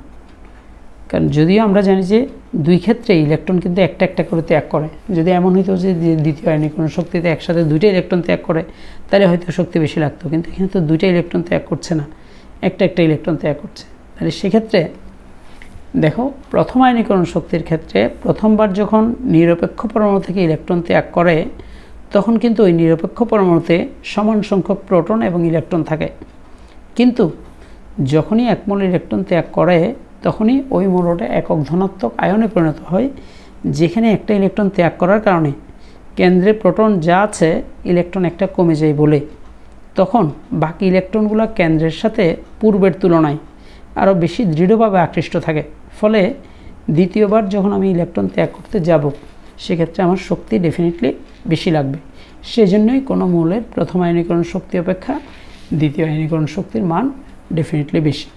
কারণ যদিও আমরা জানি যে দুই ক্ষেত্রে ইলেকট্রন কিন্তু একটা একটা করে ত্যাগ করে, যদি এমন হইতো যে দ্বিতীয় আয়নীকরণ শক্তিতে একসাথে দুইটা ইলেকট্রন ত্যাগ করে তাহলে হয়তো শক্তি বেশি লাগতো, কিন্তু এখানে তো দুইটা ইলেকট্রন ত্যাগ করছে না, একটা ইলেকট্রন ত্যাগ করছে। তাহলে সেক্ষেত্রে দেখো প্রথম আয়নীকরণ শক্তির ক্ষেত্রে প্রথমবার যখন নিরপেক্ষ পরমাণু থেকে ইলেকট্রন ত্যাগ করে তখন কিন্তু ওই নিরপেক্ষ পরমাণুতে সমান সংখ্যক প্রোটন এবং ইলেকট্রন থাকে, কিন্তু যখনই 1 মোল ইলেকট্রন ত্যাগ করে তখনই ওই মৌলটা একক ধনাত্মক আয়নে পরিণত হয়, যেখানে একটা ইলেকট্রন ত্যাগ করার কারণে কেন্দ্রে প্রোটন যা আছে ইলেকট্রন একটা কমে যায় বলে তখন বাকি ইলেকট্রনগুলো কেন্দ্রের সাথে পূর্বের তুলনায় আরও বেশি দৃঢ়ভাবে আকৃষ্ট থাকে। ফলে দ্বিতীয়বার যখন আমি ইলেকট্রন ত্যাগ করতে যাব সেক্ষেত্রে আমার শক্তি ডেফিনেটলি বেশি লাগবে। সেজন্যই কোনো মৌলের প্রথম আয়নীকরণ শক্তি অপেক্ষা দ্বিতীয় আয়নীকরণ শক্তির মান ডেফিনেটলি বেশি।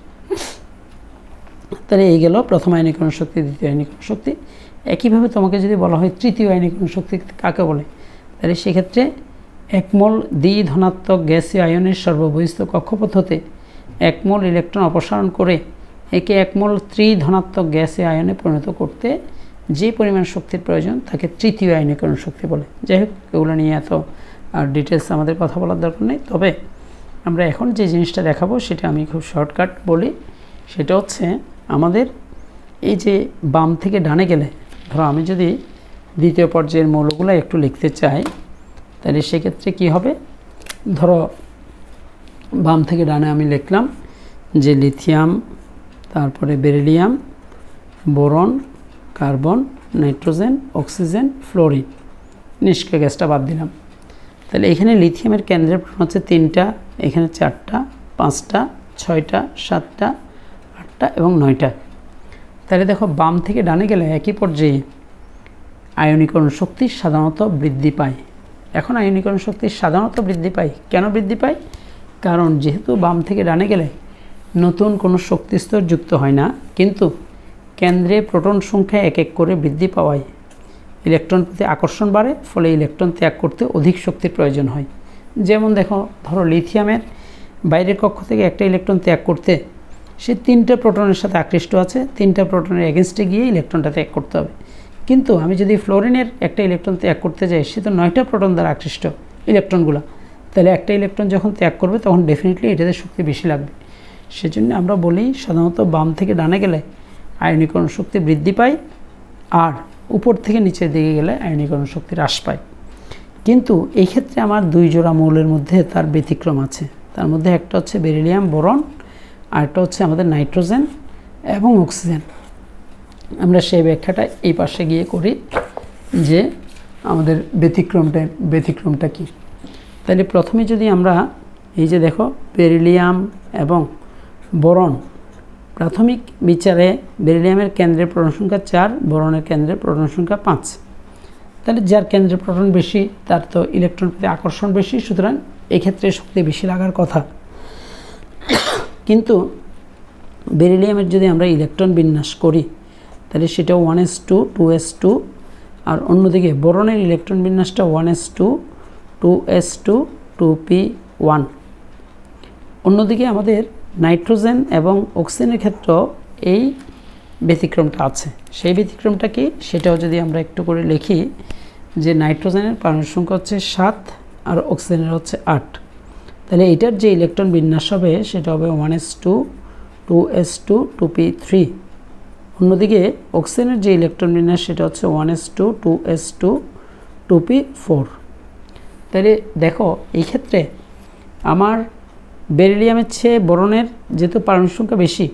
তাহলে এই গেল প্রথম আয়নীকরণ শক্তি, দ্বিতীয় আয়নীকরণ শক্তি। একইভাবে তোমাকে যদি বলা হয় তৃতীয় আয়নীকরণ শক্তি কাকে বলে, তাহলে সেক্ষেত্রে 1 মোল দ্বিধনাত্মক গ্যাসীয় আয়নের সর্ববহিস্থ কক্ষপথ হতে 1 মোল ইলেকট্রন অপসারণ করে একে 1 মোল ত্রিধনাত্মক গ্যাসীয় আয়নে পরিণত করতে যে পরিমাণ শক্তির প্রয়োজন তাকে তৃতীয় আয়নীকরণ শক্তি বলে। যাই হোক, এগুলো নিয়ে এত ডিটেলস আমাদের কথা বলার দরকার নেই। তবে আমরা এখন যে জিনিসটা দেখাবো সেটা আমি খুব শর্টকাট বলি। সেটা হচ্ছে আমাদের এই যে বাম থেকে ডানে গেলে, ধরো আমি যদি দ্বিতীয় পর্যায়ের মৌলগুলো একটু লিখতে চাই, তাহলে সেক্ষেত্রে কি হবে, ধরো বাম থেকে ডানে আমি লিখলাম যে লিথিয়াম, তারপরে beryllium, boron, carbon, nitrogen, oxygen, fluorine, নিষ্ক্রিয় গ্যাসটা বাদ দিলাম। তাহলে এখানে লিথিয়ামের কেন্দ্রের প্রোটন হচ্ছে 3টা, এখানে 4টা, 5টা, 6টা, 7টা, 8টা এবং 9টা। তাহলে দেখো বাম থেকে ডানে গেলে একই পর্যায়ে আয়নীকরণ শক্তি সাধারণত বৃদ্ধি পায়। এখন আয়নীকরণ শক্তি সাধারণত বৃদ্ধি পায়, কেন বৃদ্ধি পায়? কারণ যেহেতু বাম থেকে ডানে গেলে নতুন কোনো শক্তিস্তর যুক্ত হয় না, কিন্তু কেন্দ্রে প্রোটন সংখ্যা এক এক করে বৃদ্ধি পাওয়ায় ইলেকট্রন প্রতি আকর্ষণ বাড়ে, ফলে ইলেকট্রন ত্যাগ করতে অধিক শক্তির প্রয়োজন হয়। যেমন দেখো, ধরো লিথিয়ামের বাইরের কক্ষ থেকে একটা ইলেকট্রন ত্যাগ করতে সে 3টা প্রোটনের সাথে আকৃষ্ট আছে, 3টা প্রোটনের এগেনস্টে গিয়ে ইলেকট্রনটা ত্যাগ করতে হবে। কিন্তু আমি যদি ফ্লোরিনের একটা ইলেকট্রন ত্যাগ করতে যাই, সে তো 9টা প্রোটন দ্বারা আকৃষ্ট ইলেকট্রনগুলো, তাহলে একটা ইলেকট্রন যখন ত্যাগ করবে তখন ডেফিনেটলি এটাতে শক্তি বেশি লাগবে। সেজন্য আমরা বলি সাধারণত বাম থেকে ডানে গেলে আয়নীকরণ শক্তি বৃদ্ধি পায়, আর উপর থেকে নিচের দিকে গেলে আয়নীকরণ শক্তি হ্রাস পায়। কিন্তু এই ক্ষেত্রে আমার 2 জোড়া মৌলের মধ্যে তার ব্যতিক্রম আছে। তার মধ্যে একটা হচ্ছে বেরিলিয়াম, বোরন, আর একটা হচ্ছে আমাদের নাইট্রোজেন এবং অক্সিজেন। আমরা সেই ব্যাখ্যাটা এই পাশে গিয়ে করি যে আমাদের ব্যতিক্রমটা কি। তাহলে প্রথমে যদি আমরা এই যে দেখো বেরিলিয়াম এবং বোরন, প্রাথমিক বিচারে বেরিলিয়ামের কেন্দ্রের প্রোটন সংখ্যা 4, বোরনের কেন্দ্রের প্রোটন সংখ্যা 5। তাহলে যার কেন্দ্রের প্রোটন বেশি তার তো ইলেকট্রন প্রতি আকর্ষণ বেশি, সুতরাং এই ক্ষেত্রে শক্তি বেশি লাগার কথা। কিন্তু বেরিলিয়ামের যদি আমরা ইলেকট্রন বিন্যাস করি তাহলে সেটা 1s2 2s2, আর অন্যদিকে বোরনের ইলেকট্রন বিন্যাসটা 1s2 2s2 2p1। অন্যদিকে আমাদের নাইট্রোজেন এবং অক্সিজেনের ক্ষেত্রেও এই ব্যতিক্রমটা আছে। সেই ব্যতিক্রমটা কি, সেটাও যদি আমরা একটু করে লিখি, যে নাইট্রোজেনের পারমাণবিক সংখ্যা হচ্ছে 7 আর অক্সিজেনের হচ্ছে 8। তাহলে এটার যে ইলেকট্রন বিন্যাস হবে সেটা হবে 1s2 2s2 2p3। অন্যদিকে অক্সিজেনের যে ইলেকট্রন বিন্যাস সেটা হচ্ছে 1s2 2s2 2p4। তাহলে দেখো এই ক্ষেত্রে আমার বেরিলিয়ামের চেয়ে বোরনের যেহেতু পারমাণবিক সংখ্যা বেশি,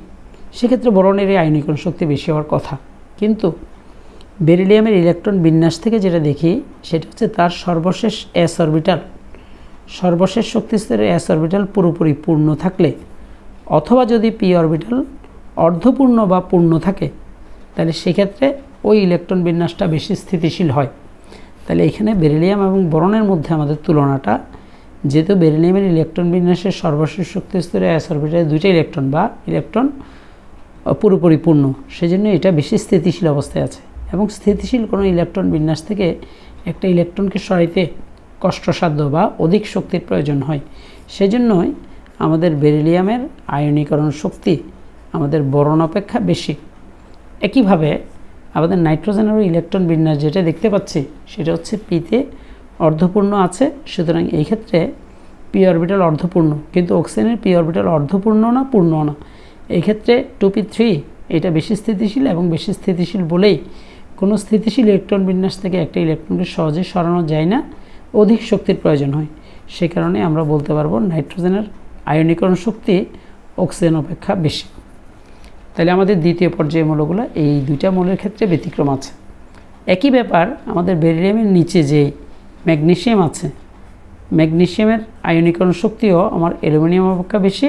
সেক্ষেত্রে বোরনের এই আয়নীকরণ শক্তি বেশি হওয়ার কথা। কিন্তু বেরিলিয়ামের ইলেকট্রন বিন্যাস থেকে যেটা দেখি সেটা হচ্ছে তার সর্বশেষ s অরবিটাল, সর্বশেষ শক্তিস্তরের s অরবিটাল পুরোপুরি পূর্ণ থাকলে, অথবা যদি p অরবিটাল অর্ধপূর্ণ বা পূর্ণ থাকে, তাহলে সেক্ষেত্রে ওই ইলেকট্রন বিন্যাসটা বেশি স্থিতিশীল হয়। তাহলে এখানে বেরিলিয়াম এবং বোরনের মধ্যে আমাদের তুলনাটা, যেহেতু বেরিলিয়ামের ইলেকট্রন বিন্যাসের সর্বশেষ শক্তিস্তরে s অরবিটালে 2টা ইলেকট্রন বা ইলেকট্রন পুরোপুরি পূর্ণ, সেজন্য এটা বেশি স্থিতিশীল অবস্থায় আছে। এবং স্থিতিশীল কোনো ইলেকট্রন বিন্যাস থেকে একটা ইলেকট্রনকে সরাইতে কষ্টসাধ্য বা অধিক শক্তির প্রয়োজন হয়। সেজন্যই আমাদের বেরিলিয়ামের আয়নীকরণ শক্তি আমাদের বোরন অপেক্ষা বেশি। একইভাবে আমাদের নাইট্রোজেনেরও ইলেকট্রন বিন্যাস যেটা দেখতে পাচ্ছি সেটা হচ্ছে পিতে অর্ধপূর্ণ আছে, সুতরাং এই ক্ষেত্রে পি অরবিটাল অর্ধপূর্ণ, কিন্তু অক্সিজেনের পি অরবিটাল অর্ধপূর্ণ না, পূর্ণ না। এই ক্ষেত্রে 2p3 এটা বেশি স্থিতিশীল, এবং বেশি স্থিতিশীল বলেই কোনো স্থিতিশীল ইলেকট্রন বিন্যাস থেকে একটা ইলেকট্রনকে সহজে সরানো যায় না, অধিক শক্তির প্রয়োজন হয়। সে কারণে আমরা বলতে পারবো নাইট্রোজেনের আয়নীকরণ শক্তি অক্সিজেন অপেক্ষা বেশি। তাহলে আমাদের দ্বিতীয় পর্যায়ের মৌলগুলো এই 2টা মৌলের ক্ষেত্রে ব্যতিক্রম আছে। একই ব্যাপার আমাদের বেরিলিয়ামের নিচে যে ম্যাগনেসিয়াম আছে, ম্যাগনেসিয়ামের আয়নীকরণ শক্তিও আমার অ্যালুমিনিয়াম অপেক্ষা বেশি,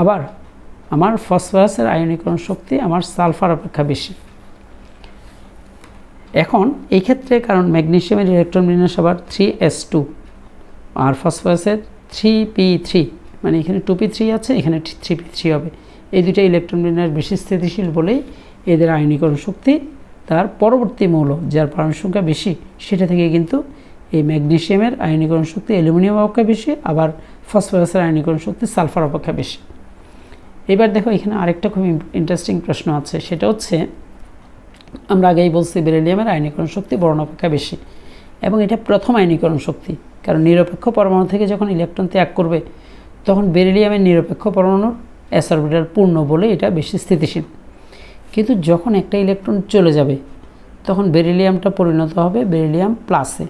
আবার আমার ফসফরাসের আয়নীকরণ শক্তি আমার সালফার অপেক্ষা বেশি। এখন এই ক্ষেত্রে কারণ ম্যাগনেসিয়ামের ইলেকট্রন বিন্যাস আবার 3s2, আর ফসফরাসের 3p3, মানে এখানে 2p3 আছে, এখানে 3p3 হবে। এই দুটো ইলেকট্রন বিন্যাস বেশি স্থিতিশীল বলেই এদের আয়নীকরণ শক্তি তার পরবর্তী মৌল যার পারমাণবিক সংখ্যা বেশি সেটা থেকে কিন্তু এই ম্যাগনেসিয়ামের আয়নীকরণ শক্তি অ্যালুমিনিয়াম অপেক্ষা বেশি, আবার ফসফরাসের আয়নীকরণ শক্তি সালফার অপেক্ষা বেশি। এবার দেখো এখানে আরেকটা খুব ইন্টারেস্টিং প্রশ্ন আছে, সেটা হচ্ছে আমরা আগেই বলছি বেরিলিয়ামের আয়নীকরণ শক্তি বোরন অপেক্ষা বেশি, এবং এটা প্রথম আয়নীকরণ শক্তি, কারণ নিরপেক্ষ পরমাণু থেকে যখন ইলেকট্রন ত্যাগ করবে তখন বেরিলিয়ামের নিরপেক্ষ পরমাণুর s অরবিটাল পূর্ণ বলে এটা বেশি স্থিতিশীল। কিন্তু যখন একটা ইলেকট্রন চলে যাবে তখন বেরিলিয়ামটা পরিণত হবে বেরিলিয়াম প্লাসে।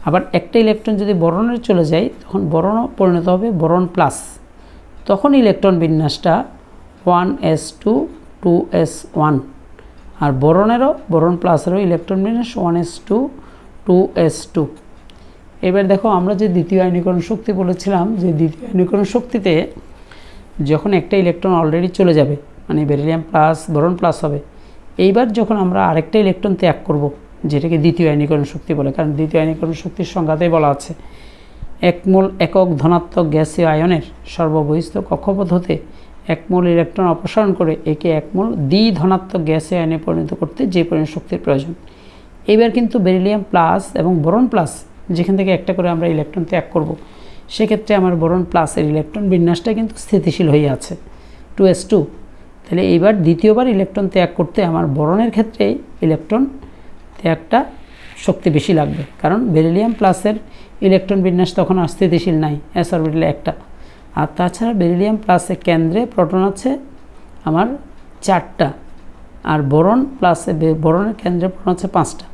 আবার একটা ইলেকট্রন যদি বোরনের চলে যায় তখন বোরনও পরিণত হবে বোরন প্লাস। তখন ইলেকট্রন বিন্যাসটা 1s2 2s1, আর বোরন প্লাসেরও ইলেকট্রন বিন্যাস 1s2 2s2। এবার দেখো আমরা যে দ্বিতীয় আয়নীকরণ শক্তি বলেছিলাম, যে দ্বিতীয় আয়নীকরণ শক্তিতে যখন একটা ইলেকট্রন অলরেডি চলে যাবে মানে বেরিলিয়াম প্লাস বোরন প্লাস হবে, এইবার যখন আমরা আরেকটা ইলেকট্রন ত্যাগ করব যেটাকে দ্বিতীয় আয়নীকরণ শক্তি বলে, কারণ দ্বিতীয় আয়নীকরণ শক্তির সংজ্ঞাতেই বলা আছে 1 মোল একক ধনাত্মক গ্যাসীয় আয়নের সর্ববহিস্থ কক্ষপথ হতে 1 মোল ইলেকট্রন অপসারণ করে একে 1 মোল দ্বিধনাত্মক গ্যাসীয় আয়নে পরিণত করতে যে পরিমাণ শক্তির প্রয়োজন। এবার কিন্তু বেরিলিয়াম প্লাস এবং বোরন প্লাস যেখান থেকে একটা করে আমরা ইলেকট্রন ত্যাগ করব, সেক্ষেত্রে আমার বোরন প্লাসের ইলেকট্রন বিন্যাসটা কিন্তু স্থিতিশীল হয়ে আছে 2s2। তাহলে এইবার দ্বিতীয়বার ইলেকট্রন ত্যাগ করতে আমার বোরনের ক্ষেত্রে ইলেকট্রন ত্যাগটা শক্তি বেশি লাগবে, কারণ বেরিলিয়াম প্লাসের ইলেকট্রন বিন্যাস তখন আর স্থিতিশীল নাই, s অরবিটালে একটা। আর তাছাড়া বেরিলিয়াম প্লাসে কেন্দ্রে প্রোটন আছে আমার 4টা, আর বোরনের কেন্দ্রে প্রোটন আছে 5টা।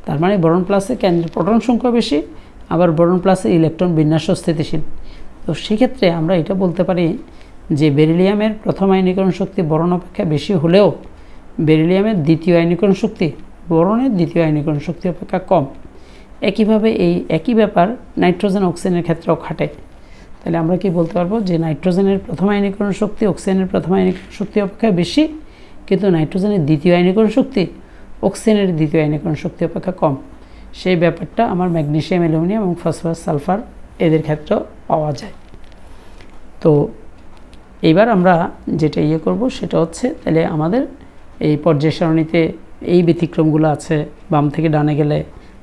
তার মানে বোরন প্লাসে কেন্দ্রে প্রোটন সংখ্যা বেশি, আবার বোরন প্লাসে ইলেকট্রন বিন্যাসও স্থিতিশীল। তো সেক্ষেত্রে আমরা এটা বলতে পারি যে বেরিলিয়ামের প্রথম আয়নীকরণ শক্তি বোরন অপেক্ষা বেশি হলেও বেরিলিয়ামের দ্বিতীয় আয়নীকরণ শক্তি বোরনের দ্বিতীয় আয়নীকরণ শক্তি অপেক্ষা কম। একইভাবে এই একই ব্যাপার নাইট্রোজেন অক্সিজেনের ক্ষেত্রেও খাটে। তাহলে আমরা কি বলতে পারবো যে নাইট্রোজেনের প্রথম আয়নীকরণ শক্তি অক্সিজেনের প্রথম আয়নীকরণ শক্তি অপেক্ষা বেশি, কিন্তু নাইট্রোজেনের দ্বিতীয় আয়নীকরণ শক্তি অক্সিজেনের দ্বিতীয় আয়নীকরণ শক্তি অপেক্ষা কম। সেই ব্যাপারটা আমার ম্যাগনেসিয়াম অ্যালুমিনিয়াম এবং ফসফরাস সালফার এদের ক্ষেত্রেও পাওয়া যায়। তো এইবার আমরা যেটা করব সেটা হচ্ছে, তাহলে আমাদের এই পর্যায় সারণীতে এই ব্যতিক্রমগুলো আছে, বাম থেকে ডানে গেলে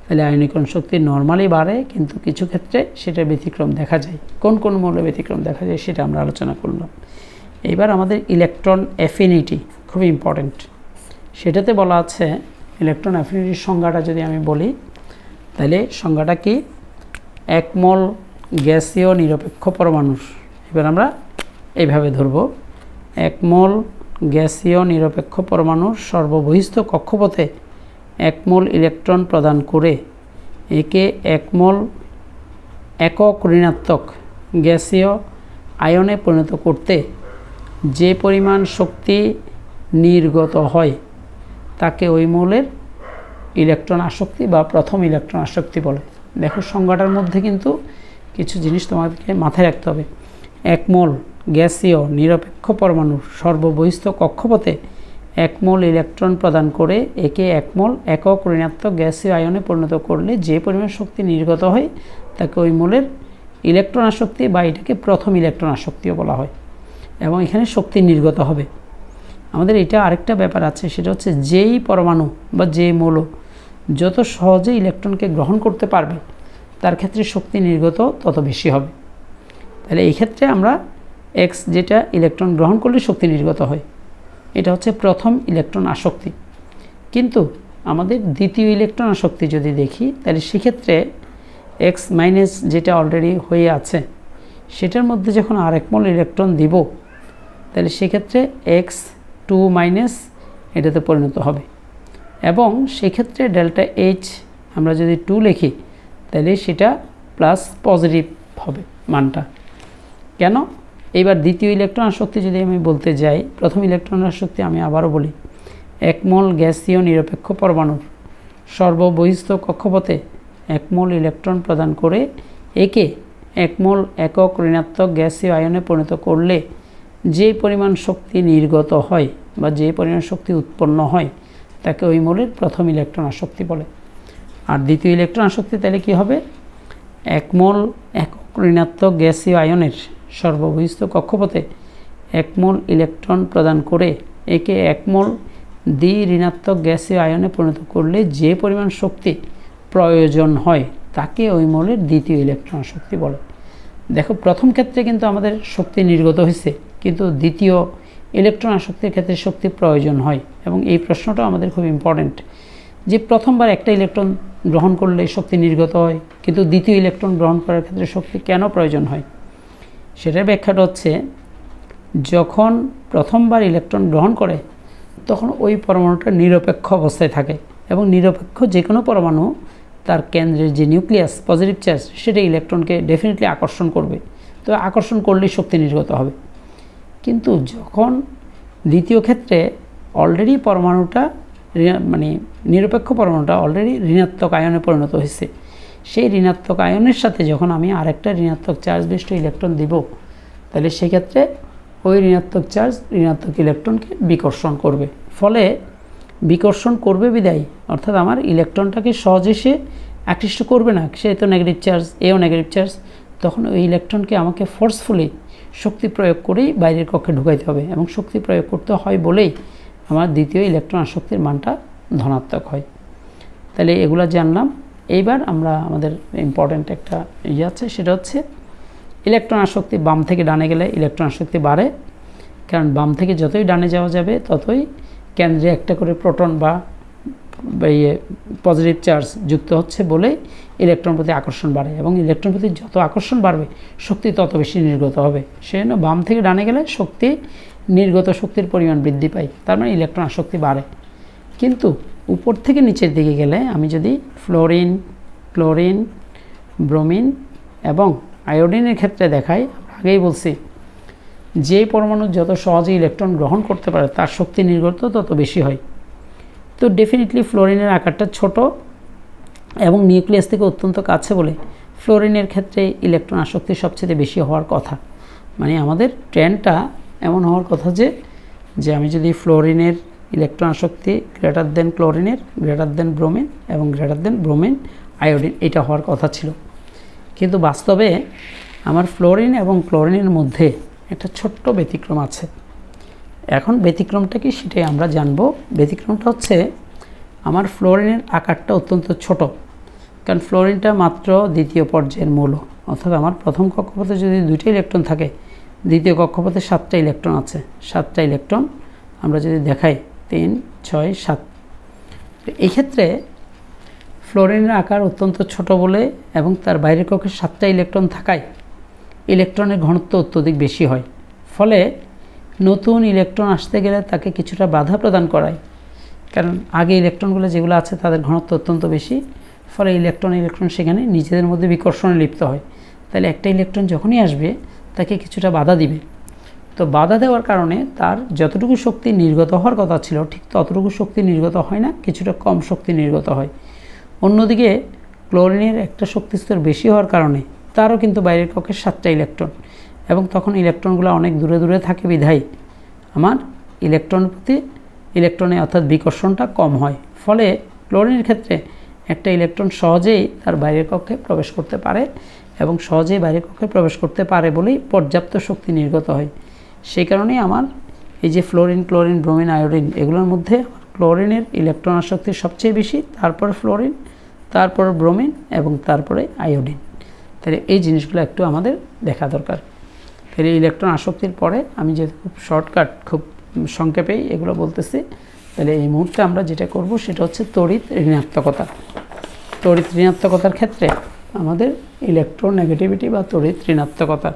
তাহলে আয়নীকরণ শক্তি নর্মালি বাড়ে, কিন্তু কিছু ক্ষেত্রে সেটা ব্যতিক্রম দেখা যায়। কোন কোন মৌলে ব্যতিক্রম দেখা যায় সেটা আমরা আলোচনা করলাম। এইবার আমাদের ইলেকট্রন অ্যাফিনিটি খুব ইম্পর্টেন্ট। সেটাতে বলা আছে ইলেকট্রন অ্যাফিনিটির সংজ্ঞাটা যদি আমি বলি, তাহলে সংজ্ঞাটা কি, 1 মোল গ্যাসীয় নিরপেক্ষ পরমাণুর, এবার আমরা এইভাবে ধরব, 1 মোল গ্যাসীয় নিরপেক্ষ পরমাণুর সর্ববহিস্থ কক্ষপথে 1 মোল ইলেকট্রন প্রদান করে একে 1 মোল একক ঋণাত্মক গ্যাসীয় আয়নে পরিণত করতে যে পরিমাণ শক্তি নির্গত হয় তাকে ওই মৌলের ইলেকট্রন আসক্তি বা প্রথম ইলেকট্রন আসক্তি বলে। দেখো সংজ্ঞাটার মধ্যে কিন্তু কিছু জিনিস তোমাদেরকে মাথায় রাখতে হবে। 1 মোল গ্যাসীয় নিরপেক্ষ পরমাণুর সর্ববহিস্থ কক্ষপথে 1 মোল ইলেকট্রন প্রদান করে একে 1 মোল একক ঋণাত্মক গ্যাসীয় আয়নে পরিণত করলে যে পরিমাণ শক্তি নির্গত হয় তাকে ওই মৌলের ইলেকট্রন আসক্তি বা এটাকে প্রথম ইলেকট্রন আসক্তিও বলা হয়, এবং এখানে শক্তি নির্গত হবে। আমাদের এটা আরেকটা ব্যাপার আছে, সেটা হচ্ছে যেই পরমাণু বা যে মৌল যত সহজে ইলেকট্রনকে গ্রহণ করতে পারবে তার ক্ষেত্রে শক্তি নির্গত তত বেশি হবে। তাহলে এই ক্ষেত্রে আমরা এক্স যেটা ইলেকট্রন গ্রহণ করলে শক্তি নির্গত হয়, এটা হচ্ছে প্রথম ইলেকট্রন আসক্তি। কিন্তু আমাদের দ্বিতীয় ইলেকট্রন আসক্তি যদি দেখি, তাহলে সেক্ষেত্রে এক্স মাইনাস যেটা অলরেডি হয়ে আছে সেটার মধ্যে যখন আর 1 মোল ইলেকট্রন দিব, তাহলে সেক্ষেত্রে এক্স 2 মাইনাস এটাতে পরিণত হবে, এবং সেক্ষেত্রে ডেল্টা এইচ আমরা যদি 2 লিখি তাহলে সেটা প্লাস পজিটিভ হবে মানটা। কেন? এইবার দ্বিতীয় ইলেকট্রন আসক্তি যদি আমি বলতে যাই, প্রথম ইলেকট্রন আসক্তি আমি আবারও বলি, 1 মোল গ্যাসীয় নিরপেক্ষ পরমাণুর সর্ববহিস্থ কক্ষপথে 1 মোল ইলেকট্রন প্রদান করে একে 1 মোল একক ঋণাত্মক গ্যাসীয় আয়নে পরিণত করলে যে পরিমাণ শক্তি নির্গত হয় বা যে পরিমাণ শক্তি উৎপন্ন হয় তাকে ওই মৌলের প্রথম ইলেকট্রন আসক্তি বলে। আর দ্বিতীয় ইলেকট্রন আসক্তি তাহলে কী হবে, 1 মোল একক ঋণাত্মক গ্যাসীয় আয়নের সর্ববহিস্থ কক্ষপথে 1 মোল ইলেকট্রন প্রদান করে একে 1 মোল দ্বি ঋণাত্মক গ্যাসীয় আয়নে পরিণত করলে যে পরিমাণ শক্তি প্রয়োজন হয় তাকে ওই মোলের দ্বিতীয় ইলেকট্রন শক্তি বলে। দেখো প্রথম ক্ষেত্রে কিন্তু আমাদের শক্তি নির্গত হয়েছে, কিন্তু দ্বিতীয় ইলেকট্রন আসক্তির ক্ষেত্রে শক্তি প্রয়োজন হয়। এবং এই প্রশ্নটা আমাদের খুব ইম্পর্টেন্ট যে প্রথমবার একটা ইলেকট্রন গ্রহণ করলে শক্তি নির্গত হয়, কিন্তু দ্বিতীয় ইলেকট্রন গ্রহণ করার ক্ষেত্রে শক্তি কেন প্রয়োজন হয়? সেটার ব্যাখ্যাটা হচ্ছে, যখন প্রথমবার ইলেকট্রন গ্রহণ করে তখন ওই পরমাণুটা নিরপেক্ষ অবস্থায় থাকে, এবং নিরপেক্ষ যে কোনো পরমাণু তার কেন্দ্রের যে নিউক্লিয়াস পজিটিভ চার্জ সেটা ইলেকট্রনকে ডেফিনেটলি আকর্ষণ করবে, তো আকর্ষণ করলেই শক্তি নির্গত হবে। কিন্তু যখন দ্বিতীয় ক্ষেত্রে অলরেডি পরমাণুটা মানে নিরপেক্ষ পরমাণুটা অলরেডি ঋণাত্মক আয়নে পরিণত হয়েছে, সেই ঋণাত্মক আয়নের সাথে যখন আমি আরেকটা ঋণাত্মক চার্জ বিশিষ্ট ইলেকট্রন দিব, তাহলে সেক্ষেত্রে ওই ঋণাত্মক চার্জ ঋণাত্মক ইলেকট্রনকে বিকর্ষণ করবে। ফলে বিকর্ষণ করবে বিদায়, অর্থাৎ আমার ইলেকট্রনটাকে সহজে সে আকৃষ্ট করবে না, সে তো নেগেটিভ চার্জ, এও নেগেটিভ চার্জ, তখন ওই ইলেকট্রনকে আমাকে ফোর্সফুলি শক্তি প্রয়োগ করেই বাইরের কক্ষে ঢুকাইতে হবে, এবং শক্তি প্রয়োগ করতে হয় বলেই আমার দ্বিতীয় ইলেকট্রন আসক্তির মানটা ধনাত্মক হয়। তাহলে এগুলো জানলাম। এইবার আমরা আমাদের ইম্পর্ট্যান্ট একটা আছে, সেটা হচ্ছে ইলেকট্রন আসক্তি বাম থেকে ডানে গেলে ইলেকট্রন আসক্তি বাড়ে, কারণ বাম থেকে যতই ডানে যাওয়া যাবে ততই কেন্দ্রে একটা করে প্রোটন বা পজিটিভ চার্জ যুক্ত হচ্ছে বলেই ইলেকট্রন প্রতি আকর্ষণ বাড়ে, এবং ইলেকট্রন প্রতি যত আকর্ষণ বাড়বে শক্তি তত বেশি নির্গত হবে। সেজন্য বাম থেকে ডানে গেলে শক্তি নির্গত শক্তির পরিমাণ বৃদ্ধি পায়, তার মানে ইলেকট্রন আসক্তি বাড়ে। কিন্তু উপর থেকে নিচের দিকে গেলে আমি যদি ফ্লোরিন, ক্লোরিন, ব্রোমিন এবং আয়োডিনের ক্ষেত্রে দেখাই, আগেই বলছি যে পরমাণু যত সহজে ইলেকট্রন গ্রহণ করতে পারে তার শক্তি নির্গত তত বেশি হয়। তো ডেফিনেটলি ফ্লোরিনের আকারটা ছোট এবং নিউক্লিয়াস থেকে অত্যন্ত কাছে বলে ফ্লোরিনের ক্ষেত্রে ইলেকট্রন আসক্তি সবচেয়ে বেশি হওয়ার কথা। মানে আমাদের ট্রেন্ডটা এমন হওয়ার কথা যে আমি যদি ফ্লোরিনের ইলেকট্রন আসক্তি গ্রেটার দেন ক্লোরিনের, গ্রেটার দেন ব্রোমিন এবং গ্রেটার দেন ব্রোমিন আয়োডিন, এটা হওয়ার কথা ছিল। কিন্তু বাস্তবে আমার ফ্লোরিন এবং ক্লোরিনের মধ্যে একটা ছোট্ট ব্যতিক্রম আছে। এখন ব্যতিক্রমটা কি সেটাই আমরা জানবো। ব্যতিক্রমটা হচ্ছে আমার ফ্লোরিনের আকারটা অত্যন্ত ছোট, কারণ ফ্লোরিনটা মাত্র দ্বিতীয় পর্যায়ের মৌল, অর্থাৎ আমার প্রথম কক্ষপথে যদি 2টা ইলেকট্রন থাকে, দ্বিতীয় কক্ষপথে 7টা ইলেকট্রন আছে। 7টা ইলেকট্রন আমরা যদি দেখাই 3, 6, 7, এই ক্ষেত্রে ফ্লোরিনের আকার অত্যন্ত ছোট বলে এবং তার বাইরের কক্ষে 7টা ইলেকট্রন থাকায় ইলেকট্রনের ঘনত্ব অত্যধিক বেশি হয়। ফলে নতুন ইলেকট্রন আসতে গেলে তাকে কিছুটা বাধা প্রদান করায়, কারণ আগে ইলেকট্রনগুলো যেগুলো আছে তাদের ঘনত্ব অত্যন্ত বেশি, ফলে ইলেকট্রন সেখানে নিজেদের মধ্যে বিকর্ষণে লিপ্ত হয়। তাহলে একটা ইলেকট্রন যখনই আসবে তাকে কিছুটা বাধা দিবে। তো বাধা দেওয়ার কারণে তার যতটুকু শক্তি নির্গত হওয়ার কথা ছিল ঠিক ততটুকু শক্তি নির্গত হয় না, কিছুটা কম শক্তি নির্গত হয়। অন্যদিকে ক্লোরিনের একটা শক্তিস্তর বেশি হওয়ার কারণে তারও কিন্তু বাইরের কক্ষে 7টা ইলেকট্রন, এবং তখন ইলেকট্রনগুলো অনেক দূরে দূরে থাকে বিধায় আমার ইলেকট্রনে অর্থাৎ বিকর্ষণটা কম হয়। ফলে ক্লোরিনের ক্ষেত্রে একটা ইলেকট্রন সহজেই তার বাইরের কক্ষে প্রবেশ করতে পারে, এবং সহজেই বাইরের কক্ষে প্রবেশ করতে পারে বলেই পর্যাপ্ত শক্তি নির্গত হয়। সেই কারণেই আমার এই যে ফ্লোরিন, ক্লোরিন, ব্রোমিন, আয়োডিন, এগুলোর মধ্যে ক্লোরিনের ইলেকট্রন আসক্তি সবচেয়ে বেশি, তারপরে ফ্লোরিন, তারপর ব্রোমিন এবং তারপরে আয়োডিন। তাহলে এই জিনিসগুলো একটু আমাদের দেখা দরকার। তাহলে ইলেকট্রন আসক্তির পরে আমি যে খুব শর্টকাট, খুব সংক্ষেপেই এগুলো বলতেছি, তাহলে এই মুহূর্তে আমরা যেটা করব সেটা হচ্ছে তড়িৎ ঋণাত্মকতা। তড়িৎ ঋণাত্মকতার ক্ষেত্রে আমাদের ইলেকট্রোনেগেটিভিটি বা তড়িৎ ঋণাত্মকতা,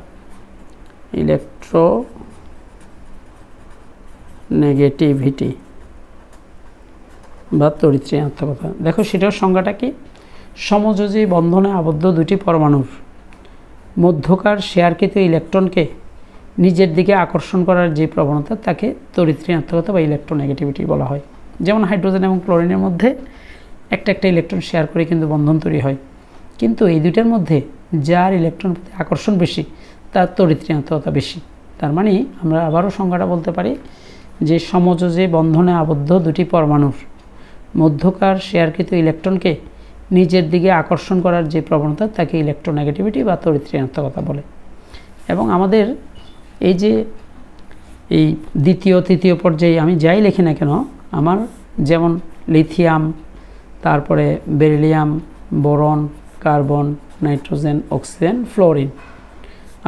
ইলেকট্রোনেগেটিভিটি বা তড়িৎ ঋণাত্মকতা, দেখো সেটার সংজ্ঞাটা কি? সমযোজী বন্ধনে আবদ্ধ দুটি পরমাণুর মধ্যকার শেয়ারকৃত ইলেকট্রনকে নিজের দিকে আকর্ষণ করার যে প্রবণতা তাকে তড়িৎ ঋণাত্মকতা বা ইলেকট্রোনেগেটিভিটি বলা হয়। যেমন হাইড্রোজেন এবং ক্লোরিনের মধ্যে একটা ইলেকট্রন শেয়ার করে কিন্তু বন্ধন তৈরি হয়, কিন্তু এই দুইটার মধ্যে যার ইলেকট্রন প্রতি আকর্ষণ বেশি তার তড়িৎ ঋণাত্মকতা বেশি। তার মানে আমরা আবারও সংজ্ঞাটা বলতে পারি যে সমযোজী বন্ধনে আবদ্ধ দুটি পরমাণুর মধ্যকার শেয়ারকৃত ইলেকট্রনকে নিচের দিকে আকর্ষণ করার যে প্রবণতা তাকে ইলেকট্রোনেগেটিভিটি বা তড়িৎ ঋণাত্মকতা বলে। এবং আমাদের এই যে এই দ্বিতীয় তৃতীয় পর্যায়ে আমি যাই লিখি না কেন, আমার যেমন লিথিয়াম, তারপরে beryllium, boron, carbon, nitrogen, oxygen, fluorine,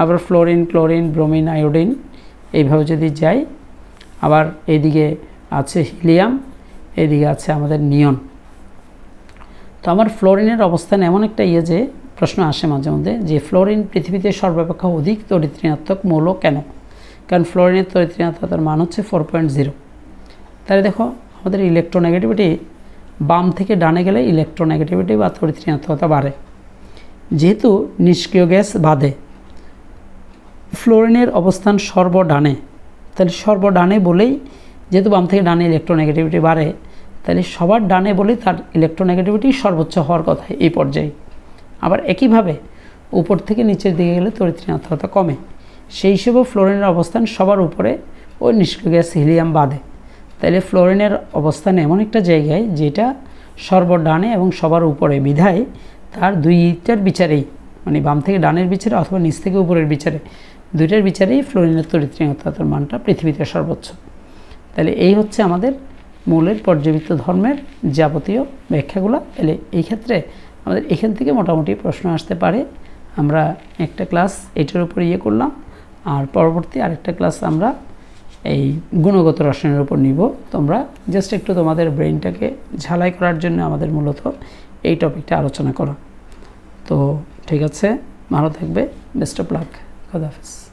আবার ফ্লোরিন, ক্লোরিন, ব্রোমিন, আয়োডিন, এইভাবে যদি যাই, আবার এইদিকে আছে হিলিয়াম, এইদিকে আছে আমাদের নিয়ন। তো আমার ফ্লোরিনের অবস্থান এমন একটা যে প্রশ্ন আসে মাঝে মধ্যে যে ফ্লোরিন পৃথিবীতে সর্বাপেক্ষা অধিক তড়িৎ ঋণাত্মক মৌল কেন? কারণ ফ্লোরিনের তড়িৎ ঋণাত্মকতার মান হচ্ছে 4.0। তাহলে দেখো আমাদের ইলেকট্রোনেগেটিভিটি বাম থেকে ডানে গেলে ইলেকট্রোনেগেটিভিটি বা তড়িৎ ঋণাত্মকতা বাড়ে। যেহেতু নিষ্ক্রিয় গ্যাস বাদে ফ্লোরিনের অবস্থান সর্বডানে, তাহলে সর্বডানে বলেই যেহেতু বাম থেকে ডানে ইলেকট্রোনেগেটিভিটি বাড়ে, তাহলে সবার ডানে বলেই তার ইলেকট্রোনেগেটিভিটি সর্বোচ্চ হওয়ার কথা এই পর্যায়ে। আবার একইভাবে উপর থেকে নিচের দিকে গেলে তড়িৎ ঋণাত্মকতা কমে, সেই হিসেবেও ফ্লোরিনের অবস্থান সবার উপরে ওই নিষ্ক্রিয় গ্যাস হিলিয়াম বাদে। তাহলে ফ্লোরিনের অবস্থান এমন একটা জায়গায় যেটা সর্বডানে এবং সবার উপরে, বিধায় তার দুইটার বিচারেই, মানে বাম থেকে ডানের বিচারে অথবা নিচ থেকে উপরের বিচারে, দুইটার বিচারেই ফ্লোরিনের তড়িৎ ঋণাত্মকতার মানটা পৃথিবীতে সর্বোচ্চ। তাহলে এই হচ্ছে আমাদের মৌলের পর্যাবৃত্ত ধর্মের যাবতীয় ব্যাখ্যাগুলো। তাহলে এই ক্ষেত্রে আমাদের এখান থেকে মোটামুটি প্রশ্ন আসতে পারে। আমরা একটা ক্লাস এটার উপর করলাম, আর পরবর্তী আরেকটা ক্লাস আমরা এই গুণগত রসায়নের উপর নিব। তোমরা জাস্ট একটু তোমাদের ব্রেনটাকে ঝালাই করার জন্য আমাদের মূলত এই টপিকটা আলোচনা করা। তো ঠিক আছে, ভালো থাকবে, বেস্ট অফ লাক, খোদা হাফেজ।